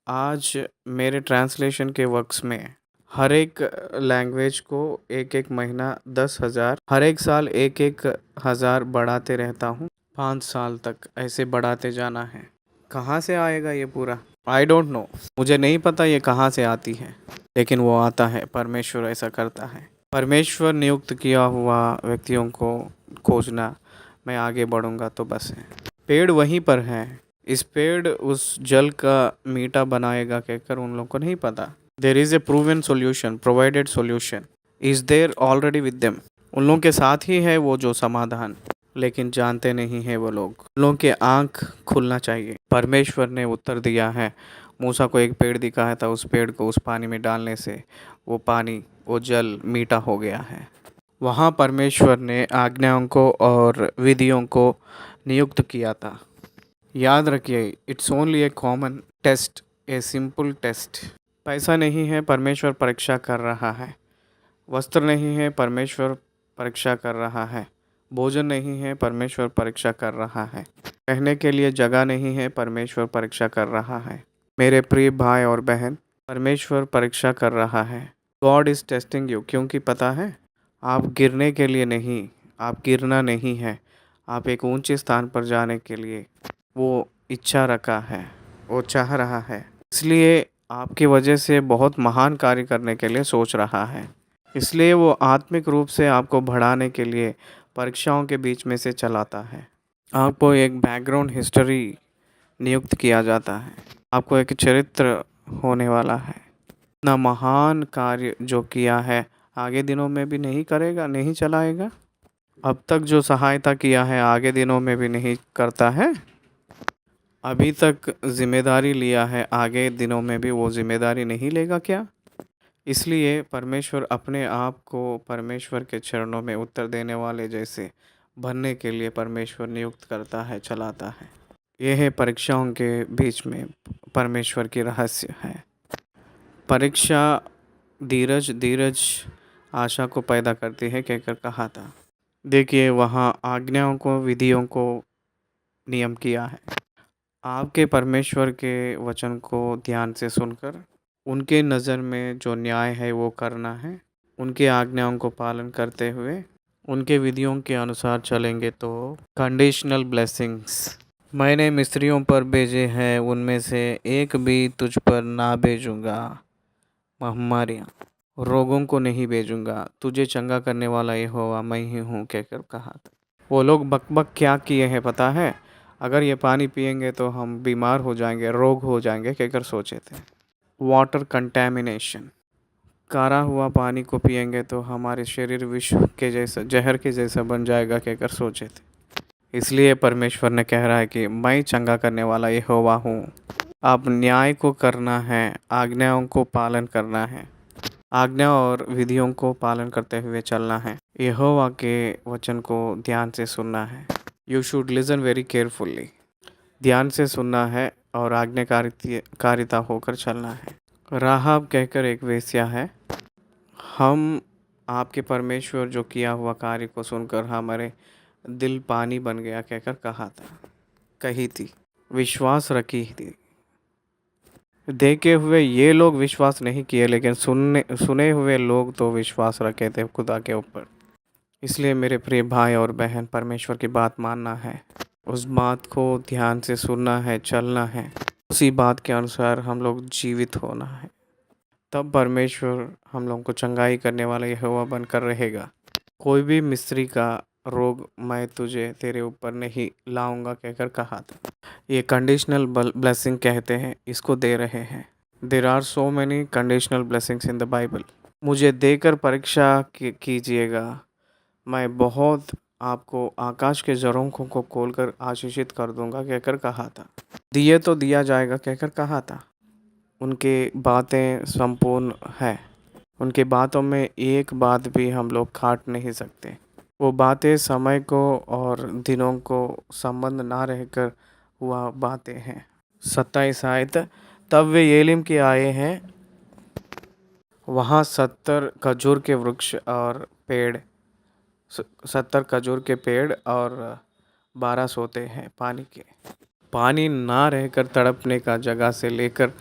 आज मेरे ट्रांसलेशन के वर्क्स में हर एक लैंग्वेज को एक एक महीना 10,000, हर एक साल एक एक हज़ार बढ़ाते रहता हूँ। 5 साल तक ऐसे बढ़ाते जाना है। कहाँ से आएगा ये पूरा? आई डोंट नो, मुझे नहीं पता ये कहाँ से आती है, लेकिन वो आता है। परमेश्वर ऐसा करता है। परमेश्वर नियुक्त किया हुआ व्यक्तियों को खोजना, मैं आगे बढ़ूँगा तो बस है। पेड़ वहीं पर है। इस पेड़ उस जल का मीठा बनाएगा कहकर उन लोगों को नहीं पता। There is a proven solution, provided solution is there already with them. उन लोगों के साथ ही है वो जो समाधान, लेकिन जानते नहीं है वो लोग। उन लोगों के आँख खुलना चाहिए। परमेश्वर ने उत्तर दिया है। मूसा को एक पेड़ दिखाया था, उस पेड़ को उस पानी में डालने से वो पानी, वो जल मीठा हो गया है। वहाँ परमेश्वर ने आज्ञाओं को और विधियों को नियुक्त किया था। याद रखिए, it's only a common test, a simple test. पैसा नहीं है, परमेश्वर परीक्षा कर रहा है। वस्त्र नहीं है, परमेश्वर परीक्षा कर रहा है। भोजन नहीं है, परमेश्वर परीक्षा कर रहा है। रहने के लिए जगह नहीं है, परमेश्वर परीक्षा कर रहा है। मेरे प्रिय भाई और बहन, परमेश्वर परीक्षा कर रहा है। गॉड इज़ टेस्टिंग यू, क्योंकि पता है आप गिरने के लिए नहीं, आप गिरना नहीं है, आप एक ऊंचे स्थान पर जाने के लिए वो इच्छा रखा है, वो चाह रहा है। इसलिए आपकी वजह से बहुत महान कार्य करने के लिए सोच रहा है। इसलिए वो आत्मिक रूप से आपको बढ़ाने के लिए परीक्षाओं के बीच में से चलाता है। आपको एक बैकग्राउंड हिस्ट्री नियुक्त किया जाता है। आपको एक चरित्र होने वाला है। इतना महान कार्य जो किया है आगे दिनों में भी नहीं करेगा, नहीं चलाएगा। अब तक जो सहायता किया है आगे दिनों में भी नहीं करता है। अभी तक जिम्मेदारी लिया है, आगे दिनों में भी वो जिम्मेदारी नहीं लेगा क्या? इसलिए परमेश्वर अपने आप को परमेश्वर के चरणों में उत्तर देने वाले जैसे बनने के लिए परमेश्वर नियुक्त करता है, चलाता है। यह है परीक्षाओं के बीच में परमेश्वर की रहस्य है। परीक्षा धीरज, धीरज आशा को पैदा करती है कहकर कहा था। देखिए, वहाँ आज्ञाओं को, विधियों को नियम किया है। आपके परमेश्वर के वचन को ध्यान से सुनकर उनके नज़र में जो न्याय है वो करना है। उनके आज्ञाओं को पालन करते हुए उनके विधियों के अनुसार चलेंगे तो कंडीशनल ब्लेसिंग्स मैंने मिस्रियों पर भेजे हैं, उनमें से एक भी तुझ पर ना भेजूँगा। महामारियाँ, रोगों को नहीं भेजूँगा, तुझे चंगा करने वाला यहोवा मैं ही हूँ कहकर कहा था। वो लोग बकबक क्या किए हैं पता है? अगर ये पानी पिएंगे तो हम बीमार हो जाएंगे, रोग हो जाएंगे कहकर सोचे थे। वाटर कंटेमिनेशन, कारा हुआ पानी को पिएंगे तो हमारे शरीर विश्व के जैसा, जहर के जैसा बन जाएगा कहकर सोचे थे। इसलिए परमेश्वर ने कह रहा है कि मैं चंगा करने वाला यहोवा हूँ। अब न्याय को करना है, आज्ञाओं को पालन करना है, आज्ञा और विधियों को पालन करते हुए चलना है। यहोवा के वचन को ध्यान से सुनना है। You should listen very carefully. ध्यान से सुनना है और आज्ञाकारिता होकर चलना है। राहाब कहकर एक वेश्या है। हम आपके परमेश्वर जो किया हुआ कार्य को सुनकर हमारे दिल पानी बन गया कहकर कही थी, विश्वास रखी थी। देखे हुए ये लोग विश्वास नहीं किए, लेकिन सुने हुए लोग तो विश्वास रखे थे खुदा के ऊपर। इसलिए मेरे प्रिय भाई और बहन, परमेश्वर की बात मानना है, उस बात को ध्यान से सुनना है, चलना है, उसी बात के अनुसार हम लोग जीवित होना है। तब परमेश्वर हम लोग को चंगाई करने वाला यहोवा बनकर रहेगा। कोई भी मिस्त्री का रोग मैं तुझे तेरे ऊपर नहीं लाऊंगा कहकर कहा था। ये कंडीशनल ब्लेसिंग कहते हैं, इसको दे रहे हैं। There are so many conditional blessings in the Bible. मुझे देकर परीक्षा कीजिएगा, मैं बहुत आपको आकाश के झरोखों को खोलकर आशीषित कर दूंगा कहकर कहा था। दिए तो दिया जाएगा कहकर कहा था। उनके बातें संपूर्ण है, उनके बातों में एक बात भी हम लोग काट नहीं सकते। वो बातें समय को और दिनों को संबंध ना रहकर हुआ बातें हैं। 27 आयत, तब वे एलीम के आए हैं, वहाँ 70 खजूर के वृक्ष और पेड़ 70 खजूर के पेड़ और 12 सोते हैं पानी के। पानी ना रहकर तड़पने का जगह से लेकर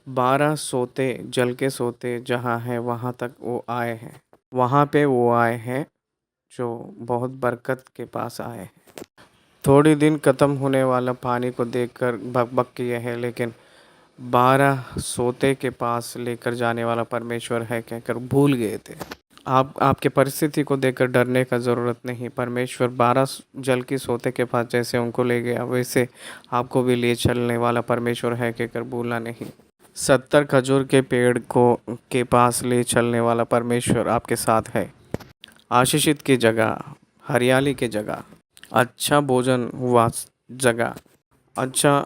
12 सोते, जल के सोते जहाँ हैं वहाँ तक वो आए हैं। वहाँ पे वो आए हैं जो बहुत बरकत के पास आए हैं। थोड़ी दिन ख़त्म होने वाला पानी को देखकर बक किए हैं, लेकिन 12 सोते के पास लेकर जाने वाला परमेश्वर है कहकर भूल गए थे। आपके परिस्थिति को देखकर डरने का ज़रूरत नहीं। परमेश्वर 12 जल की सोते के पास जैसे उनको ले गया, वैसे आपको भी ले चलने वाला परमेश्वर है कहकर भूलना नहीं। 70 खजूर के पेड़ को के पास ले चलने वाला परमेश्वर आपके साथ है। आशीषित की जगह, हरियाली की जगह, अच्छा भोजन हुआ जगह, अच्छा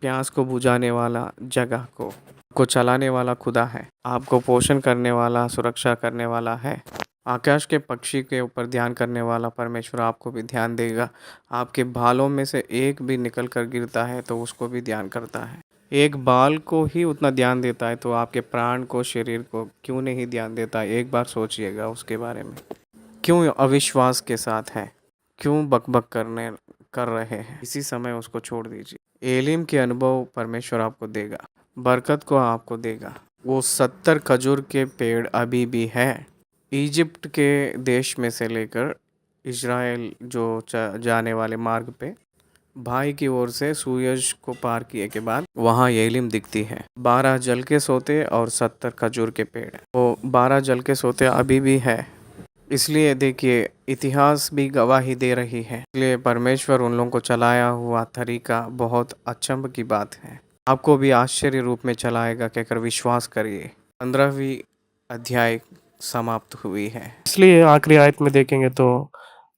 प्यास को बुझाने वाला जगह को चलाने वाला खुदा है। आपको पोषण करने वाला, सुरक्षा करने वाला है। आकाश के पक्षी के ऊपर ध्यान करने वाला परमेश्वर आपको भी ध्यान देगा। आपके बालों में से एक भी निकल कर गिरता है तो उसको भी ध्यान करता है। एक बाल को ही उतना ध्यान देता है तो आपके प्राण को, शरीर को क्यों नहीं ध्यान देता? एक बार सोचिएगा उसके बारे में। क्यों अविश्वास के साथ है? क्यों बकबक कर रहे हैं? इसी समय उसको छोड़ दीजिए। एलीम के अनुभव परमेश्वर आपको देगा, बरकत को आपको देगा। वो 70 खजूर के पेड़ अभी भी है। इजिप्ट के देश में से लेकर इज़राइल जो जाने वाले मार्ग पे भाई की ओर से सूरज को पार किए के बाद वहाँ एलीम दिखती है। 12 जल के सोते और 70 खजूर के पेड़, वो 12 जल के सोते अभी भी है। इसलिए देखिए, इतिहास भी गवाही दे रही है। इसलिए परमेश्वर उन लोगों को चलाया हुआ तरीका बहुत अचंभ की बात है। आपको भी आश्चर्य रूप में चलाएगा कहकर विश्वास करिए। 15वीं अध्याय समाप्त हुई है। इसलिए आखिरी आयत में देखेंगे तो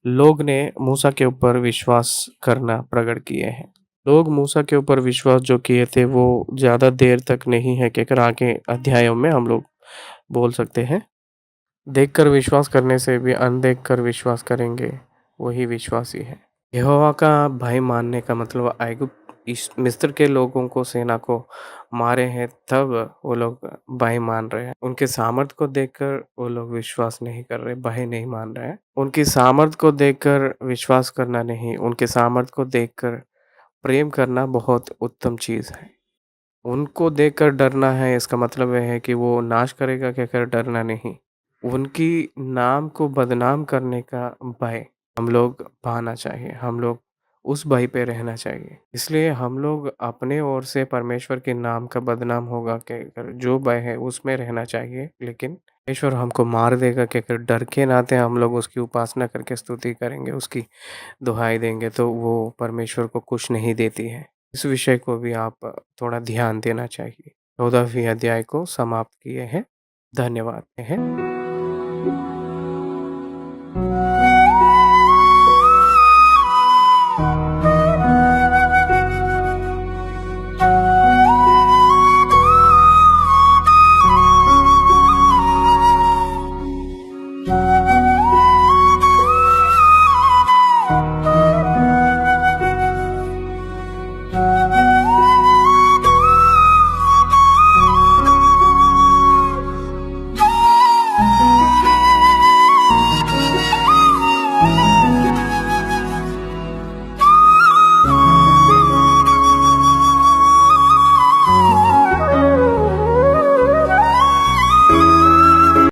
लोग ने मूसा के ऊपर विश्वास करना प्रकट किए हैं। लोग मूसा के ऊपर विश्वास जो किए थे वो ज़्यादा देर तक नहीं है कहकर आगे अध्यायों में हम लोग बोल सकते हैं। देखकर विश्वास करने से भी अनदेख कर विश्वास करेंगे, वही विश्वासी है। यहोवा का भय मानने का मतलब ऐगुप्त इस मिस्र के लोगों को, सेना को मारे हैं, तब वो लोग भय मान रहे हैं। उनके सामर्थ को देखकर वो लोग विश्वास नहीं कर रहे, भय नहीं मान रहे हैं। उनकी सामर्थ को देखकर विश्वास करना नहीं, उनके सामर्थ को देखकर प्रेम करना बहुत उत्तम चीज़ है। उनको देखकर डरना है, इसका मतलब यह है कि वो नाश करेगा कहकर डरना नहीं। उनकी नाम को बदनाम करने का भय हम लोग पाना चाहिए, हम लोग उस भय पे रहना चाहिए। इसलिए हम लोग अपने ओर से परमेश्वर के नाम का बदनाम होगा कहकर जो भय है उसमें रहना चाहिए, लेकिन परमेश्वर हमको मार देगा कहकर डर के नाते हम लोग उसकी उपासना करके स्तुति करेंगे, उसकी दुहाई देंगे तो वो परमेश्वर को कुछ नहीं देती है। इस विषय को भी आप थोड़ा ध्यान देना चाहिए। 14वीं अध्याय को समाप्त किए हैं। धन्यवाद है।